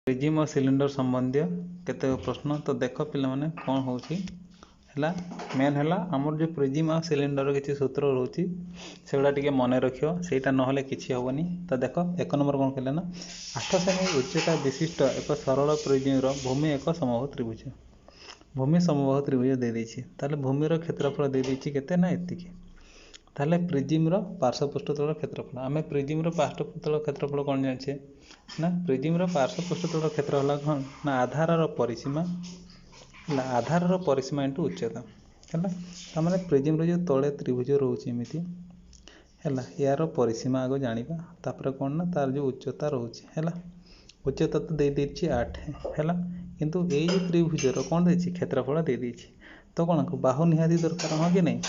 Prism और cylinder संबंधी केते प्रश्न तो देख पे कौन हो मेन है आमर जो प्रिज्म और सिलिंडर किसी सूत्र रोचे से टे मन रखियो सेटा ना किसी हेनी। तो देख एक नंबर कौन कहले ना 8 सेमी उच्चता विशिष्ट एक सरल प्रिज्म भूमि एक समबाहु त्रिभुज भूमि समबाहु त्रिभुज दे देछि ताले भूमिर क्षेत्रफल दे देछि केते ना एतिकी ताले प्रिज्मर पार्श्वपृष्ठतल क्षेत्रफल आम प्रिज्मर पार्श्वपृष्ठतल क्षेत्रफल कौन जाने ना प्रिज्मर पार्श्वपृष्ठतल क्षेत्र है कौन ना आधार परिसीमा आधार परिसीमा इंटू उच्चता है मैंने प्रिज्मर जो तले त्रिभुज रोचे एमती है यार परिसीमा आग जाना तापर कौन ना तार जो उच्चता रोचे है उच्चता तो दे देछि 8 है किंतु ये जो त्रिभुजर कौन देछि क्षेत्रफल दे देछि तो कौन बाहु निहाती दरकार हाँ कि नहीं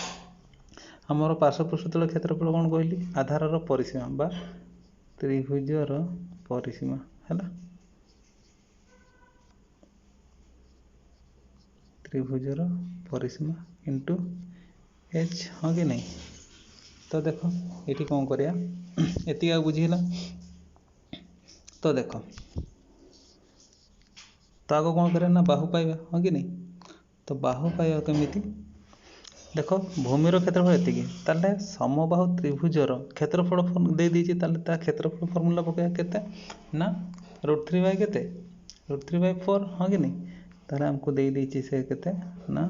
आमर पार्श्वपृष्ठतल क्षेत्रफल कौन कहली आधार परिसीमा बा त्रिभुजर परिसीमा है त्रिभुजर परिसीमा इंटू एच हाँ कि नहीं। तो देख ये कौन करिया एति बुझीला तो देख तो आग कौन करिया ना बाहु पाइबा हाँ कि नहीं। तो बाहु पाइबा केमिति देख भूमिर क्षेत्रफल एतिकी ताले समबाहु त्रिभुजर क्षेत्रफल दे दीजिए ता क्षेत्रफल फर्मूला पकाया केते ना √3 केते √3/4 हाँ कि नहीं। ताले हमको दे दीजिए से केते ना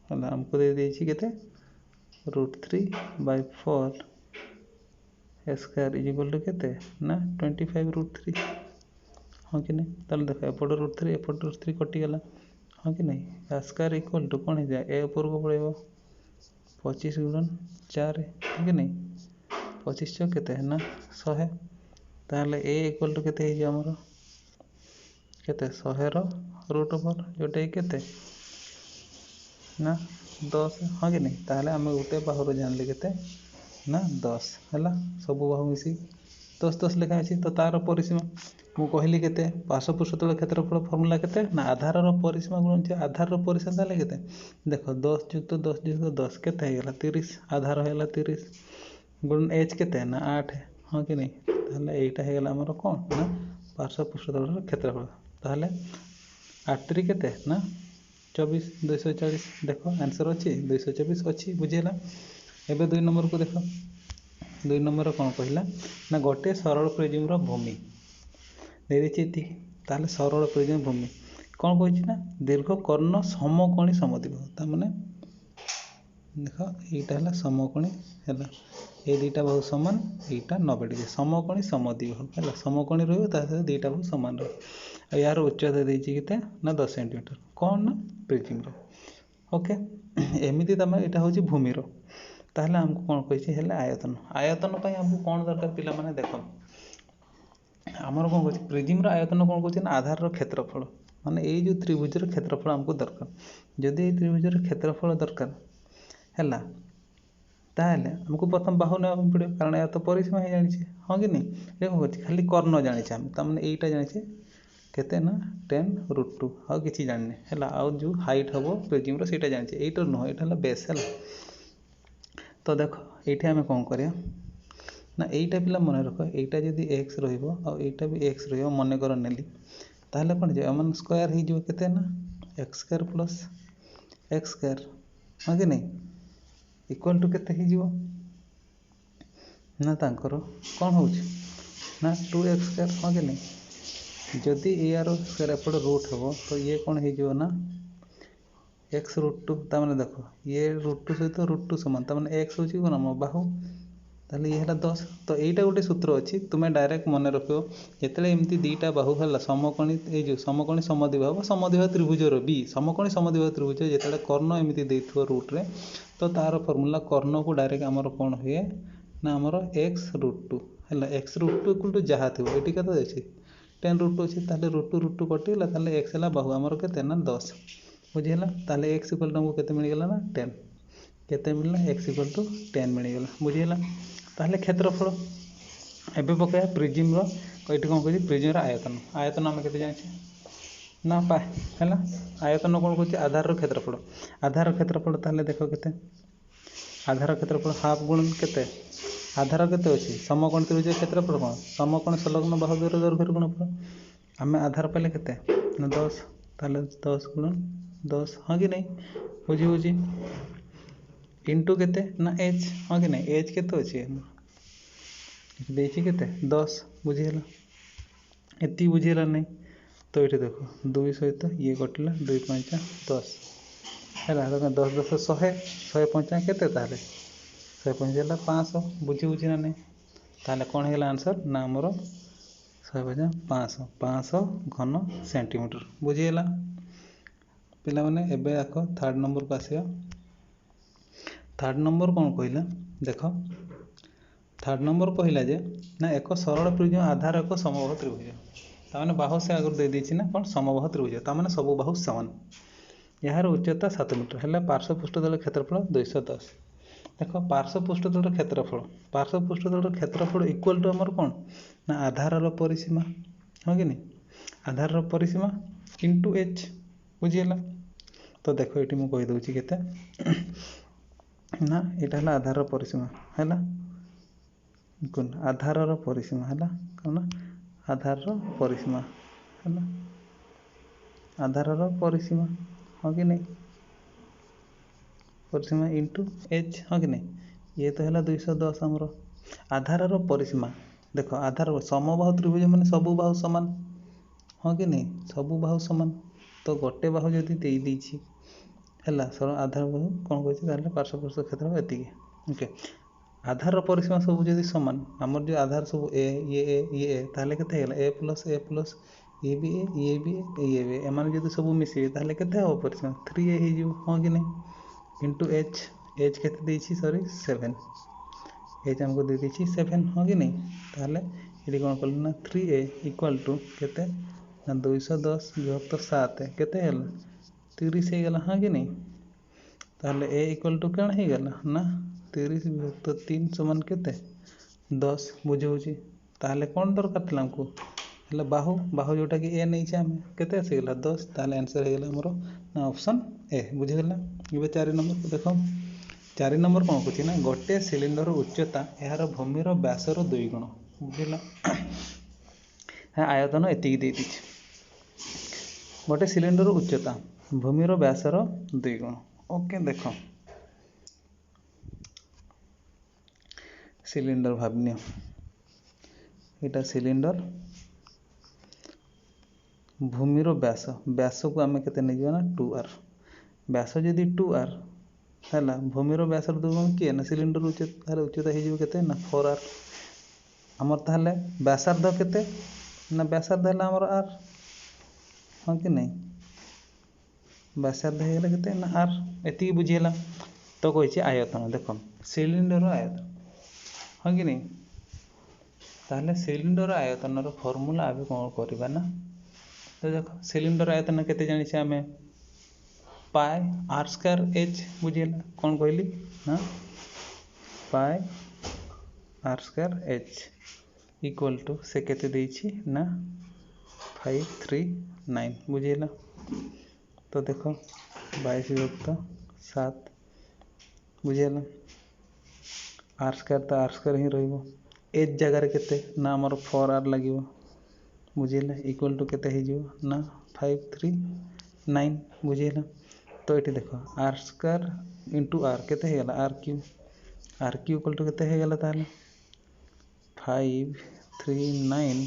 हमको दे दीजिए केते √3/4 स्क्वायर इज इक्वल टू केते ना 25√3 हाँ कि नहीं। ताले देख एपट √3 एपट √3 कटिगला हाँ कि नहीं स्क्वायर इक्वल टू कौन है ए ऊपर को पड़ेगा 25 × 4 हाँ कि नहीं 25 × केते ना 100 ताले ए इक्वल टू केते है हमर केते 100 √4 जोटा केते ना 10 हाँ कि नहीं। ताले आम गोटे बाहु जानले केते ना 10 है सब बाहु मिसी 10 लेखा अच्छी तो तार परिसीमा मु कहली केते पार्श्वपृष्ठतल क्षेत्रफल फर्मूला केते ना आधार परिसीमा गुण आधार परिसीमा ताले केते देख 10 + 10 + 10 केते हो गला 30 आधार है 30 गुण एच केते ना 8 हाँ कि नहीं। ताले एटा हो गला हमर कोन ना पार्श्वपृष्ठतल क्षेत्रफल ताले 8 * केते ना 24 240 देख आंसर अच्छी 224 अच्छी बुझेला। एबे 2 नंबर को देख 2 नंबर कौन कहला ना गोटे सरल प्रिज्मर भूमि दे देती ताले सरल प्रिज्म भूमि कौन कही ना दीर्घ कर्ण समकोणी समद्विबाहु ताने देख यहाँ है समकोणी है ये दुईटा बाहु सामान यहाँ 90 डिग्री समकोणी समद्विबाहु है समकोणी रही दुईटा बाहु सामान रही यार उच्चता देते ना 10 सेंटीमीटर कौन ना प्रिज्मर ओके एमती तुम यहाँ हूँ भूमिर ताहले हमको कौन कही आयतन आयतन आमको कौन दरकार पिला माने देख आमर कौन कह प्रिज्मर आयतन कौन कह आधार क्षेत्रफल माने ये जो त्रिभुजर क्षेत्रफल आमको दरकार जदि ये त्रिभुजर क्षेत्रफल दरकार है ताहले हमको प्रथम बाहु ना पड़े कारण या तो परिसीमा ही जानी हाँ कि नहीं ये कौन कर खाली कर्ण जाने तमें यहीटा जाने केते ना 10√2 आउ किसी जाने है आउ जो हाइट हम प्रिज्मर से जाने यहीटा नुह यहाँ बेस है। तो देख ये आम कौन करिया ना यहीटा पिला मन रख यहीटा जदि एक्स रहीटा भी एक्स मन कर नेली ताहले कौन जाए स्क्वायर हो केते ना x² + x² हाँ कि नहीं इक्वल टू केते हो ना तांकर कौन हो ना 2x² हाँ कि नहीं जदि यार स्क्वायर एपटे रूट हम तो ये कौन हो ना x√2 ताने देख ये √2 सहित √2 सामान ताने x हूँ कौन आम बाहु ताले ये है 10 तो यहीटा गोटे सूत्र अच्छी तुम्हें डायरेक्ट मन रख जिते एमती दुईटा बाहु है समकोणी ये समकोणी समद्विबाहु समद्विबाहु त्रिभुजर भी समकोणी समद्विबाहु त्रिभुज जिते कर्ण एमती देथिबो रूट्रे तो तार फर्मूला कर्ण को डायरेक्ट आमर कौन हुए ना आमर x√2 है x√2 इक्वल टू जहाँ थी ये केते अच्छी 10√2 अच्छी ताले √2 कटिगला ताले x है बाहु आमर केते ना 10 बुझीला ताले x इक्वल टू हमको केते मिलगला ना 10 केते मिलला x इक्वल टू 10 मिलगला बुझीला। ताहले क्षेत्रफल एबे पकाया प्रिज्मर ये कौन कह प्रिज्मर आयतन आयतन आम के जाने ना पाए है आयतन कौन कौन आधार क्षेत्रफल आधार क्षेत्रफल ताहले देख के आधार क्षेत्रफल हाफ गुणन के आधार के अच्छी समकोण त्रिभुज क्षेत्रफल कौन समकोण संलग्न बाहु दैर्घ्य गुणफल आम आधार पाइले के 10 ताहले 10 गुणन 10 हाँ कि नहीं बुझी बुझी इंटू के ना एच हाँ कि नहीं एच के अच्छे के 10 बुझीगला एति बुझीगला नहीं तो ये देख 2 सहित ये कटिला 2 5 10 है 10 10 100 100 5 के 100 5 500 बुझी बुझी ना नहीं ताहले कौन है आंसर ना आमर 100 500 500 घन सेंटीमीटर बुझीगला पिला माने एबे आख थर्ड नंबर को आसिया थर्ड नंबर कौन कहला देख थर्ड नंबर कहला जे ना एक सरल त्रिभुज आधार एक समबाहु त्रिभुज ताने बाहु से आगर दे दीची ना कौन समबाहु त्रिभुज ताने सब बाहु समान यार उच्चता 7 मीटर है पार्श्व पृष्ठतल क्षेत्रफल 210 देख पार्श्व पृष्ठतल क्षेत्रफल इक्वल टू आमर कौन ना आधार परिसीमा हाँ कि नहीं आधार परिसीमा इंटू एच बुझीगला तो देख ये मुझे कहीदे के ना यहाँ है आधार परिसीमा है आधार परिसीमा है कौन आधार परिसीमा है आधार परिसीमा हाँ कि नहीं परिसीमा इंटू एच हाँ कि नहीं ये तो है 210 आमर आधार परिसीमा देख आधार समबाहु त्रिभुज मैंने सबू बाहु सामान हाँ कि नहीं सबू बाहु सामान तो गोटे बाहु जदि देदेछि है आधार बाहु कौन कहे पार्श्व पृष्ठ क्षेत्र एति ओके आधार परिसीमा सब जदि सामान आमर जो आधार सब ए ताहले केते हेला ए प्लस ये भी ए एमान जदि सब मिसे ताहले केते हो परिसीमा 3a हे जो हाँ कि नहीं इंटू एच केते देछि सॉरी 7 एच हमको दे देछि 7 हाँ कि नहीं ताहले ये कौन कल ना 3a इक्वल टू केते ना 210 विभक्त 7 केते हेला 30 हे गला हाँ कि नहीं ताहले a इक्वल टू कौन हे गला ना 30 विभक्त 3 समान केते 10 बुझे ताहले कौन दरकार थला हमको हेला बाहु जोटा कि ए नहीं आम केते आसीगला 10 ताहले आंसर हो गला हमरो ना ऑप्शन ए बुझीगला ये 4 नंबर को देखो 4 नंबर कौन कहछि ना गोटे सिलिंडर उच्चता यार भूमिर व्यासर 2 गुण बुझीगला आयतन एति दे दिछि गोटे सिलिंडर उच्चता भूमिर व्यासर 2 गुण ओके देखो सिलिंडर भावनीय यहाँ सिलिंडर भूमिर व्यास व्यास को आम के नहीं जाना 2r व्यास जदि 2r है भूमिर व्यास 2 गुण किए ना सिलिंडर उच्चता हो ना 4r आमर ताहले व्यासार्ध केते ना व्यासार्ध है आमर r हाँ कि नहीं व्यासार्ध हो गला ना r एति बुझीगला तो कही आयतन देख सिलिंडर आयतन हाँ कि नहीं ताहले सिलिंडर आयतन फर्मूला आबे कौन करवा ना तो देख सिलिंडर आयतन केते जानिछे आमे पाई r स्क्वायर h बुझीला कौन कहली ना pi r square h equal to से केते देछि ना 539 बुझीला तो देखो 22 विभक्त 7 बुझीला r स्क्वायर तो r स्क्वायर ही रहिबो एच जगह केते ना हमर 4r लागिबो बुझीला इक्वल टू केते हे जो ना 539 बुझीला तो ये देखो r स्क्वायर इंटू r केते हे गला r क्यू इक्वल टू केते हे गला ताले 539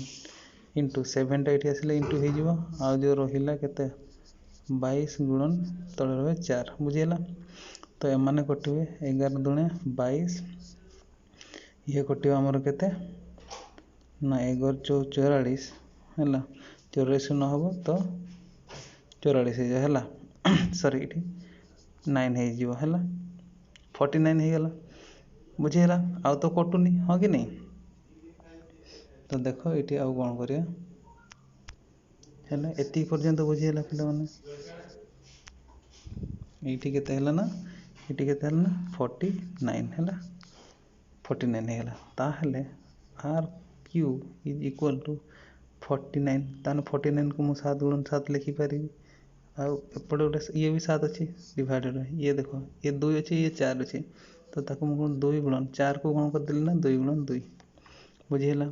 इंटू 7 टा एठी आसले इंटू हे जो आ जो रहिला केते 22 गुणन तळे रहे 4 बुझीला तो एमाने कटिवे 11 दुणे 22 ये कटिवा हमर केते ना 11 44 है 84 न हम तो 44 है सॉरी ये 9 है 49 हो गला बुझीगला आउ तो कटुनी हाँ कि नहीं तो देख ये आउ कौन करिया है एति पर्यंत बुझीगला पिला माने ये केते हला ना ये केते हला ना 49 है 49 है ताहले r cube is equal to 49 ताने 49 को मुझे 7 गुणन 7 लिखिपारि एपटे गोटे ये भी 7 अच्छी डिवाइडेड ये देख ये 2 अच्छी ये 4 अच्छी तो ताको मुझे 2 गुणन 4 को कौन करदेली ना 2 गुणन 2 बुझीगला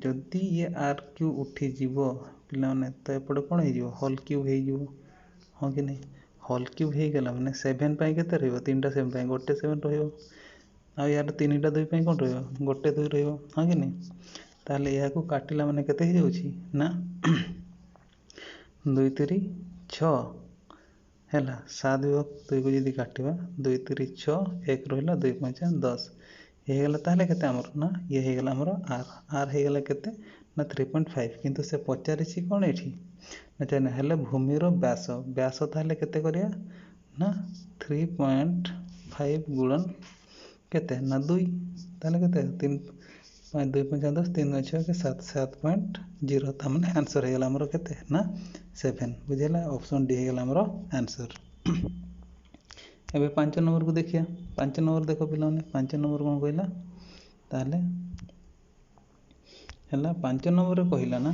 जदि ये आर क्यू उठी जीवो पिला माने तो एपटे कौन हो होल क्यूब हो हाँ कि नहीं होल क्यूब हो गला माने 7 पाई केते रहइबो 3टा 7 पाई गोटे 7 रहइबो आ यार 3टा 2 पाई कौन रहइबो गोटे 2 रहइबो हाँ कि नहीं ताले या को काटिला माने केते हो जाउछि ना 2 3 6 हैला 7 विभक्त 2 को यदि काटिबा 2 3 6 1 रहिला 2 5 10 ये गला ताले केते हमर ना ये हे गला हमर आर हे गला केते ना 3.5 किंतु से पचारिछि कोन एठी ना जाने हेले भूमि रो व्यास व्यास ताले केते करिया ना 3.5 गुणन केते ना 2 ताले केते 3 5 2 5 10 3 6 के 7 7.0 ता माने आंसर हे गला हमर केते ना 7 बुझेला ऑप्शन डी हे गला हमर आंसर एबे 5 नंबर को देखिया 5 नंबर देखो पिला ने 5 नंबर कोन कहला ताले हैला 5 नंबर कहला ना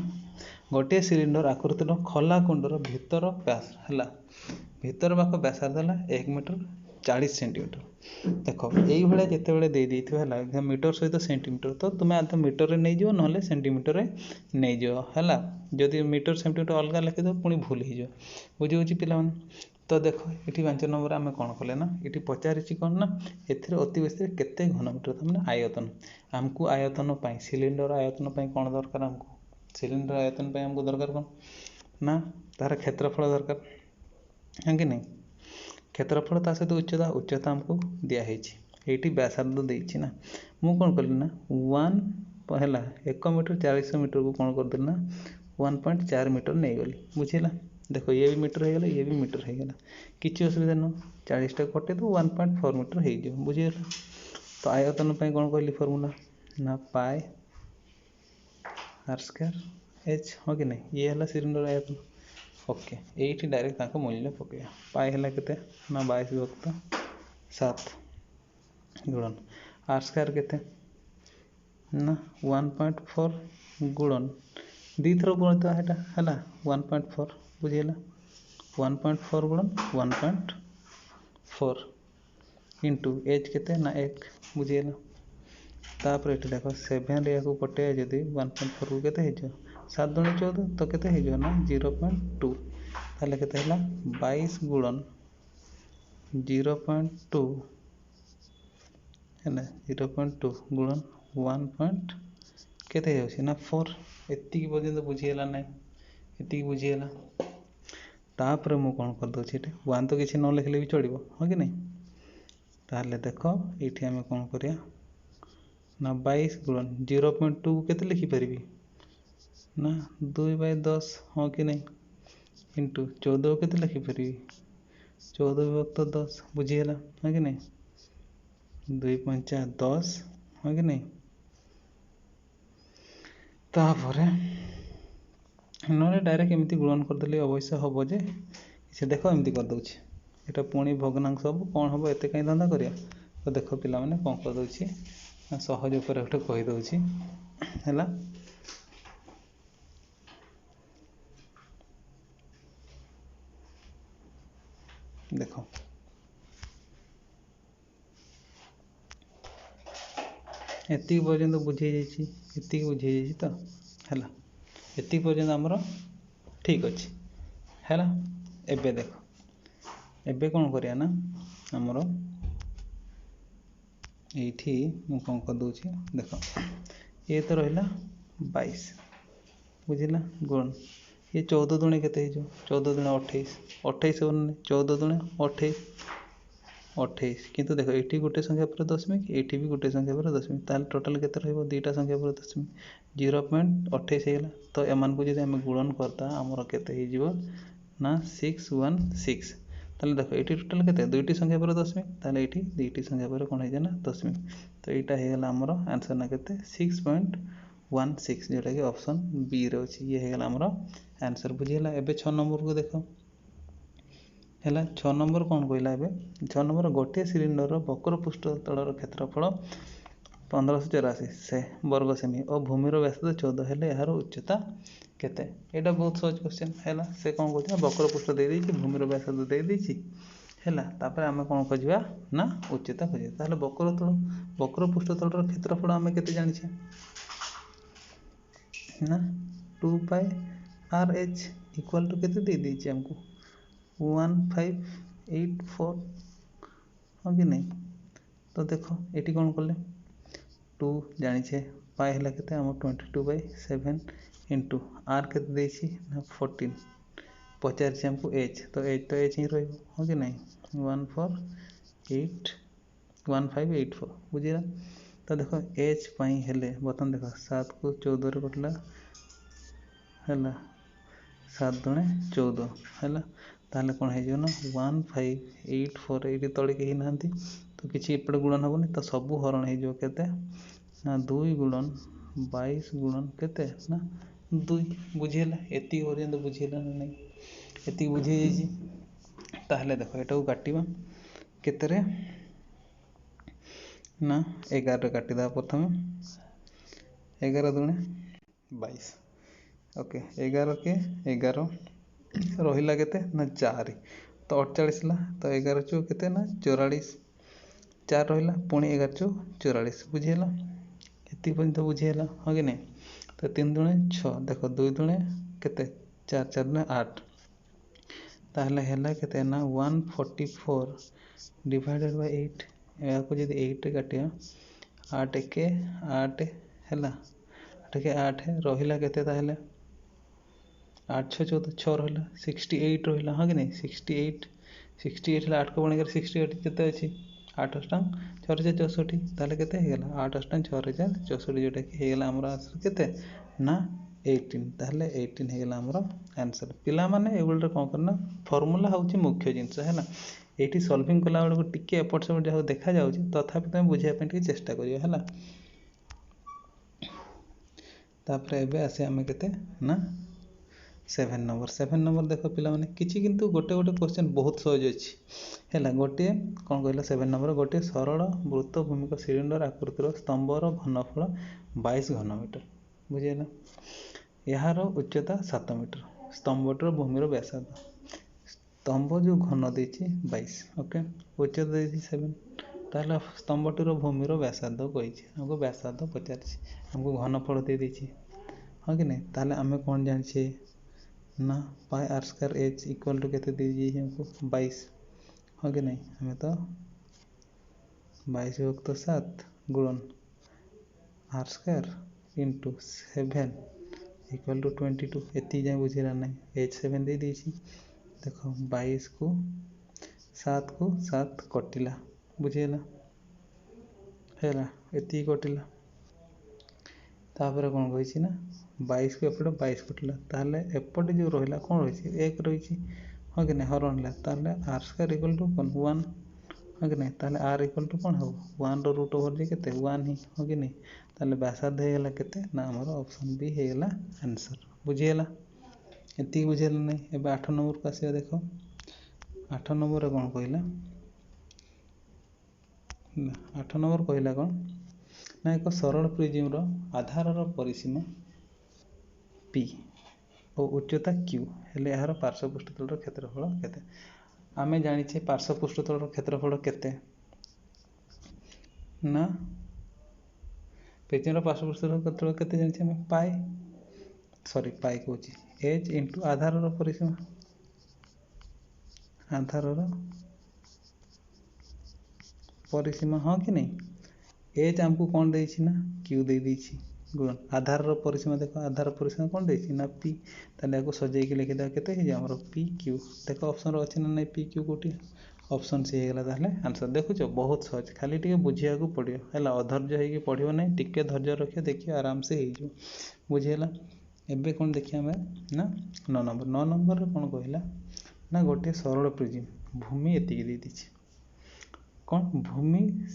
गोटे सिलिंडर आकृतिर खला कुंडर भीतर व्यास हैला भीतर बाक व्यासार्ध है 1 मीटर 40 सेंटीमीटर देखो यही भाया जिते बड़े दे देथिबा हैला मीटर सहित सेंटीमीटर तो तुम आते मीटर रे नहीं जियो नहले सेंटीमीटर रे नहीं जियो हैला जदि मीटर सेंटीमीटर अलग लिखि दो पुनी भूल हो जियो बुझी होची पिला माने तो देखो ये 5 नंबर आम कौन कले ना ये पचारि कौन ना एथिरे अति बेसी केते घनमीटर तमने आयतन आमको आयतन पाई सिलिंडर आयतन पाई कौन दरकार आमको सिलिंडर आयतन पाई आमको दरकार कौन ना तार क्षेत्रफल दरकार है कि नहीं क्षेत्रफल ता सहित उच्चता उच्चता हमको दिया ये व्यासार्ध देछि ना मु कौन कली ना 1 पहला 1 मीटर 400 मीटर को कौन कर देना 1.4 मीटर नहीं गली बुझेला देखो ये भी मीटर हो गला ये भी मीटर हो गला किसी असुविधा न 40 टा कटे तो 1.4 मीटर हो जो बुझीगला तो आयतन पे कौन कहली फॉर्मूला ना पाए आर स्क्वायर एच हाँ कि नहीं ये है सिलिंडर आयतन ओके ये डायरेक्ट ताको मूल्य पकड़ पाए है केते ना 22 विभक्त 7 गुणन आर स्क्वायर केते ना 1.4 गुणन दी थर गुणित है 1.4 बुझीगला 1.4 गुणन 1.4 इंटू एच केते ना 1 बुझीगला तापर एठी देखो 7 रे को पटे जदी 1.4 को केते हेजो 7 दूनी 14 तो केते हेजो ना 0.2 ताले केते हला 22 गुणन 0.2 है 0.2 गुणन 1. केते होछि ना 4 एति पर्यंत बुझीगला नै एति बुझीगला तापर मु कोन कर दोछि एटे 1 तो किछि न लिखले भी चलिबो हो कि नहीं ताले देखो एठी हमें कोन करिया ना 22 गुणन 0.2 केते लिखि परिबी ना 2/10 हो कि नहीं इंटू 14 केते लिखि परिबी 14 विभक्त 10 बुझीगला हो कि नहीं 2 5 10 हो कि नहीं तापरे नले डायरेक्ट एमती गुणन करदेले अवश्य हम जे से देख एमती कर दूची एटा पुणी भग्नांश सब कौन हम एत कहीं धंदा करिया तो देख पिला माने कौन कर दूची सहज उपर गोटे कही दूची हैला देख एति पर्यंत बुझे जाइए एति बुझे जाइए तो हैला एति पर्यंत आमर ठीक अच्छे है एबे देख एबे कौन करिया ना आमर ये मु कौन कर दूची देख ये तो रहा 22 बुझला गुण ये 14 दुणे केते 14 दुणे 28 28 14 दुणे 28 28 किंतु देख ये गोटे संख्या पर दशमिक ये भी गोटे संख्या पर दशमिक ताल टोटाल केते रहइबो दुईटा संख्या पर दशमिक 0.28 हेला तो एमान को जदि हम गुणन करता हमर केते हे जीवो ना 616 ताले देखो ये टोटाल केते दुईटी संख्या पर दशमिक ताले ये दुईटी संख्या पर कोन हे जाना दशमिक तो एटा हे गेला हमर आंसर ना केते 6.16 जोटा कि ऑप्शन बी रे अछि ये हे गेला हमर आंसर बुझिला एबे 6 नंबर को देखो हैला 6 नंबर कौन कहला एबे 6 नंबर गोटे सिलिंडर वक्र पृष्ठ तलर क्षेत्रफल 1584 से वर्ग सेमी और भूमिर व्यासार्ध 14 हेले यार उच्चता केते। एटा बहुत सहज क्वेश्चन हैला। से कौन कहते वक्र पृष्ठ दे देछि भूमिर व्यासार्ध दे देछि हैला। तापर आमे कौन खोजिबा ना उच्चता खोजिबा। ताहले वक्र पृष्ठ तलर क्षेत्रफल आमे केते जानिछे ना 2 पाई आर एच इक्वल टू केते दे देछि हमको 1584 हाँ कि नहीं। तो देखो एटी कौन कले 2 जानिछे पाई हला केते हम 22/7 इंटू आर केते देछि ना 14 पचार हमको एच तो एच ही रहिबो हाँ कि नहीं 1584 बुझिला। तो देखो एच पाई हेले बतन देखो 7 को 14 रे कटला हैला 7 दुणे 14 हैला। ताहले कौन है जो ना 1584 एटी तळे के नांती तो किछि एपड़ गुणन हबनी तो सबु हरण है जो केते ना 2 गुणन 22 गुणन केते ना 2 बुझिला। एति पर्यंत बुझिला ना नहीं एति बुझी जाइछि। ताहले देखो एटा को काटिबा केते रे ना 11 रे काटि दा प्रथमे 11 दुणे 22 ओके 11 के 11 रहिला केते ना 4 तो 48 ला तो 11 चो केते ना 44 4 रहिला पुणी 11 चो 44 बुझिला। एति पर्यंत बुझिला हाँ कि नहीं। तो 3 दुणे 6 देखो 2 दुणे केते 4 4 दुणे 8 ताहले हैला केते ना 144 डिवाइडेड बाय 8 या को यदि 8 रे काटिया 8 के 8 हैला 8 के 8 रहिला केते ताहले 8 6 14 6 रहिला 68 रहिला हाँ कि नहीं 68 ला 8 को बणे कर 68 केते अछि 8 अष्टांग 6064 ताले केते हे गेला 8 अष्टांग 6064 जोटा कि हे गेला हमर आंसर केते ना 18 ताले 18 हे गेला हमर आंसर। पिला माने एगुल कोन करना फार्मूला होउची मुख्य जिंस हैला। एठी सॉल्विंग कला बेले को टिके एपट सेपट जा देखा जाउची तथापि तुम बुझिया पे टिके चेष्टा करियो हैला। तापर एबे आसे हमें केते ना 7 नंबर देखो पिला माने किछि किंतु गोटे गोटे क्वेश्चन बहुत सहज अछि हैला। गोटे कोन कहला 7 नंबर गोटे सरल वृत्त भूमिक सिलिंडर आकृतिर स्तंभर घनफल 22 घनमीटर बुझिला। यार उच्चता 7 मीटर स्तंभटर भूमिर व्यासार्ध स्तंभ जो घन देछि 22 ओके उच्चता देछि 7 ताहले स्तंभटर भूमिर व्यासार्ध कहिछि हमको व्यासार्ध पचारछि हमको घनफल दे देछि हाँ कि नहीं। ताहले हमें कौन जानिछे ना pi R square H equal to केते दे दिए हमको 22 हाँ कि नहीं। हमें तो 22 युक्त 7 गुणन r square into 7 equal to 22 एति जाए बुझिला नहीं एच 7 दे दीछि देखो 22 को 7 कटिला बुझिला हैला एति कटिला। तापर कौन कहिछि ना 22 को एपटे 22 कटिला ताहले एपटे जो रहिला कौन रहिछि 1 रहिछि हाँ कि नहीं हरणला ताहले आर स्क्वायर इक्वल टू 1 हाँ कि नहीं। ताहले आर इक्वल टू कौन हो 1 रो रूट ओवर जे केते 1 ही हाँ कि नहीं। ताहले व्यासार्ध हे गेला केते ना हमर ऑप्शन बी हे गेला आंसर बुझिला। एति बुझिला नहीं। एबे 8 नंबर को आसे देखो 8 नंबर कौन कहला ना 8 नंबर कहला कौन ना एक सरल प्रिज्म रो आधार रो परिसीमा P और उच्चता Q हेले यार पार्श्व पृष्ठतल रो क्षेत्रफल केते। आमे जानि छे पार्श्व पृष्ठतल रो क्षेत्रफल केते ना प्रिज्म रो पार्श्व पृष्ठतल क्षेत्रफल केते जानि छे हम पाई कहूची h इंटू आधार रो परिसीमा हाँ कि नहीं। h हमको कौन देछि ना q दे देछि गुणन आधार रो परिसीमा देखो आधार परिसीमा कौन देछि ना p ताले को सजाई के लिखि दा केते हे हमरो p q देखो ऑप्शन रो अछि ना नहीं p q कोटी ऑप्शन सी हे गेला ताले आंसर देखु छ बहुत सहज खाली टिके बुझिया को पड़ियो हैला अधैर्य हे कि पढ़ियो नहीं टिके धैर्य रखियो देखियो आराम से हे जो बुझियला। एबे कौन देखिया हमें ना 9 नंबर रे कौन कहला ना गोटे सरल प्रिज्म भूमि एति दे दिछि कौन भूमि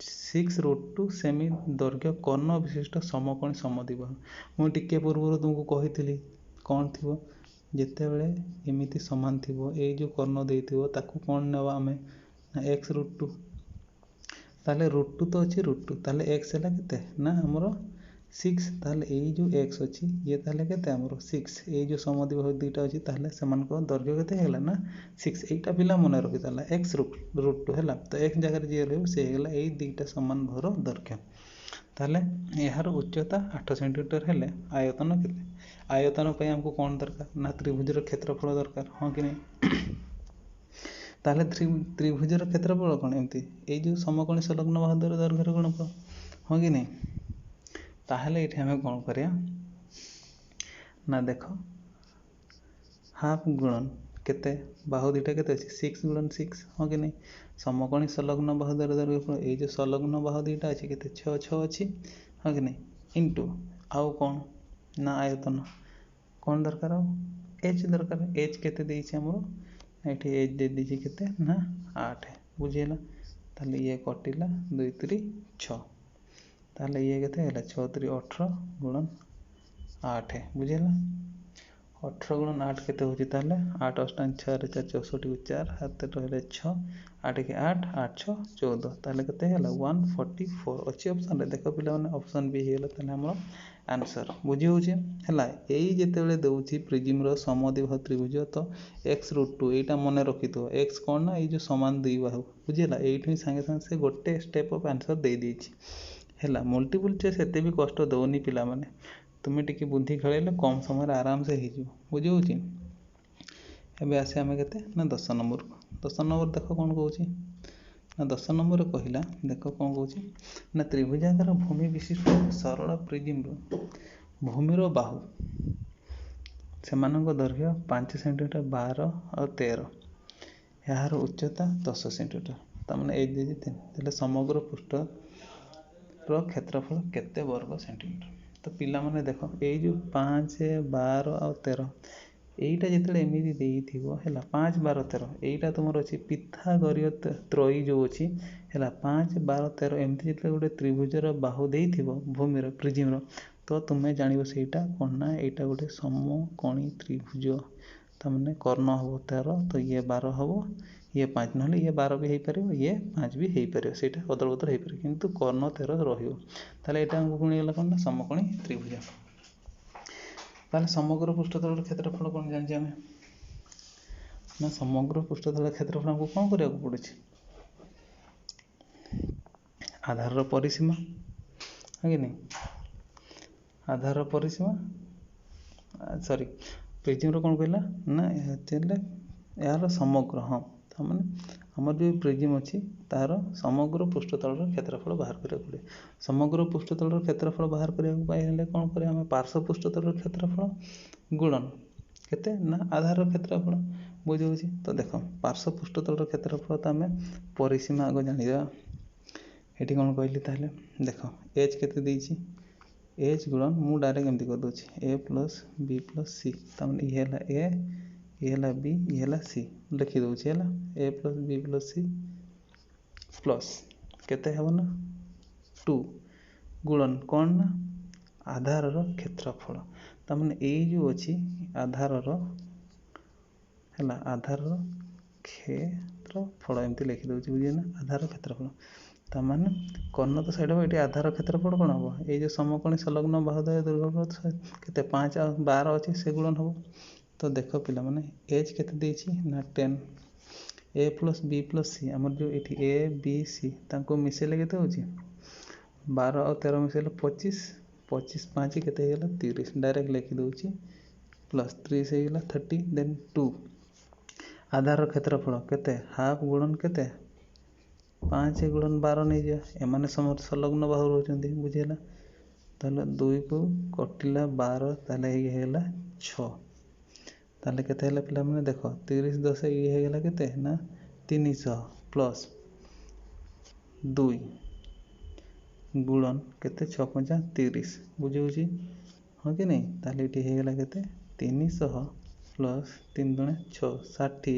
6√2 सेमी दैर्घ्य कर्ण विशिष्ट समकोणी समद्विबाहु मु टिके पूर्व तुमको कहितली कौन थिबो जेते बेले एमिति समान थिबो ए जो कर्ण देथिबो ताकू कौन नेवा हमें ना x√2 ताले √2 तो अच्छी √2 ताले x है केते ना हमर 6 ताले ए जो x अच्छी ये ताले केते हमर 6 ए जो समद्विबाहु दुईटा अच्छी ताले समान को दैर्घ्य केते हेला ना 6 एटा पिला मन रखि ताला x √2 हेला तो x जगह रे जे रहबो से हेला ए दुईटा समान भर दैर्घ्य ताले यार उच्चता 8 सेंटीमीटर हेले आयतन केते आयतन पे हमको कोन दरकार ना त्रिभुजर क्षेत्रफल दरकार हां कि नहीं ताले त्रिभुजर क्षेत्रफल कोन एमती ए जो समकोणी संलग्न बाहुर दैर्घ्यर गुणफल हां कि नहीं ताहले एठी हमें कोन करिया ना देखो हाफ गुणन केते बाहु दुईटा केते अछि 6 गुणन 6 हां कि नहीं समकोणी संलग्न बाहु दैर्घ्यफल ए जो संलग्न बाहु दुईटा अछि केते 6 6 अछि हां कि नहीं इनटू आउ कोन ना आयतन कोन दरकार h दरकार h केते देछि हमरो एठी h दे दिछि केते ना 8 बुझियला ताले ये कटिला 2 3 6 ताले ये केते हैला 6 3 18 गुणन 8 बुझियला 18 गुणन 8 केते होछि ताले 8 8 6 रे 4 64 4 हाथ रहले 6 8 के 8 8 6 14 ताले केते हैला 144 अछि ऑप्शन रे देखो पिला माने ऑप्शन बी हेला ताले हमर आंसर बुझी होछि हैला एई जेतेबेले दउछि प्रिज्म रो समद्विबाहु त्रिभुज तो x √2 एटा मने रखितो x कोन ना ए जो समान दुई बाहु बुझियला एठी संगे संगे से गोटे स्टेप ऑफ आंसर दे दिछि हैला मल्टीपल चॉइस एते भी कष्ट दउनी पिला माने तुमे टिके बुद्धि खेलेले कम समय आराम से ही जो बुझी होछि एबे आसे हमें केते ना 10 नंबर देखो कोन कहउछि ना 10 नंबर कहिला देखो कोन कहउछि ना त्रिभुजाकार भूमि विशिष्ट सरल प्रिज्म रो भूमि रो बाहु सेमानक दैर्घ्य 5 सेंटीमीटर 12 और 13 यार उच्चता 10 सेंटीमीटर त माने ए दे देले समग्र पृष्ठ रो क्षेत्रफल केते वर्ग सेंटीमीटर तो पिला माने देखो ए जो 5 12 और 13 एटा जेतले एमिति देई थिबो हैला 5 12 13 एटा तुमर अछि पिथागोरीय त्रयी जो अछि हैला 5 12 13 एमिति जेतले गोटे त्रिभुजर बाहु देई थिबो भूमि रो प्रिज्म रो तो तुमे जानिबो सेटा कोन ना एटा गोटे समकोणी त्रिभुज त माने कर्ण हबो 13 तो ये 12 हबो ये 5 नहले ये 12 भी हेई परिबो ये 5 भी हेई परिबो सेटा बदल बदल हेई परिबो किंतु कर्ण 13 रहिबो ताले एटा हमको गुणी गेला कोन ना समकोणी त्रिभुज ताले समग्र पृष्ठतल क्षेत्रफल कोन जानि हमें ना समग्र पृष्ठतल क्षेत्रफल हमको कोन करिया को पड़ुछि आधार रो परिसीमा है कि नहीं आधार रो परिसीमा सॉरी प्रिज्म रो कोन कहला ना चले यार समग्र हां त माने हमर जो प्रिज्म अछि तार समग्र पृष्ठतल रो क्षेत्रफल बाहर करिया पड़े समग्र पृष्ठतल रो क्षेत्रफल बाहर करिया पाइले कोन करे हम पार्श्व पृष्ठतल रो क्षेत्रफल गुणन केते ना आधार रो क्षेत्रफल बुझो छी तो देखो पार्श्व पृष्ठतल रो क्षेत्रफल त हमें परिसीमा आगो जानिबा एठी कोन कहली ताले देखो h केते देछि h गुणन मु डायरेक्ट एमति कर दोछि a + b + c त माने ये हला a ये हला b ये हला c लिखि दोछि हला a + b + c प्लस केते हेबो ना 2 गुणन कोन ना आधार रो क्षेत्रफल त माने ए जो अछि आधार रो हला आधार रो क्षेत्रफल एमति लिखि दोछि बुझिए ना आधार रो क्षेत्रफल त माने कर्ण तो साइड हो एटी आधार क्षेत्रफल कोन हो ए जो समकोणी संलग्न बाहुद्वय दैर्घ्य केते 5 और 12 अछि से गुणन हो तो देखो पिला माने h केते देछि ना 10 a + b + c हमर जो एठी a b c ताको मिसेले केते होछि 12 और 13 मिसेले 25 25 5 केते हेला 30 डायरेक्ट लिखि दोछि प्लस 3 से हेला 30 देन 2 आधार क्षेत्रफल केते हाफ गुणन केते 5 गुणन 12 नै जे एमाने संलग्न बाहु रहउचंदी बुझियला ताले 2 को कटिला 12 ताले ये हेला 6 ताले केते हेला पिला माने देखो 30 10 ये हेला केते ना 300 प्लस 2 गुणन केते 6 5 30 बुझियो छी हो कि नहीं ताले इटी हेला केते 300 प्लस 3 गुणे 6 60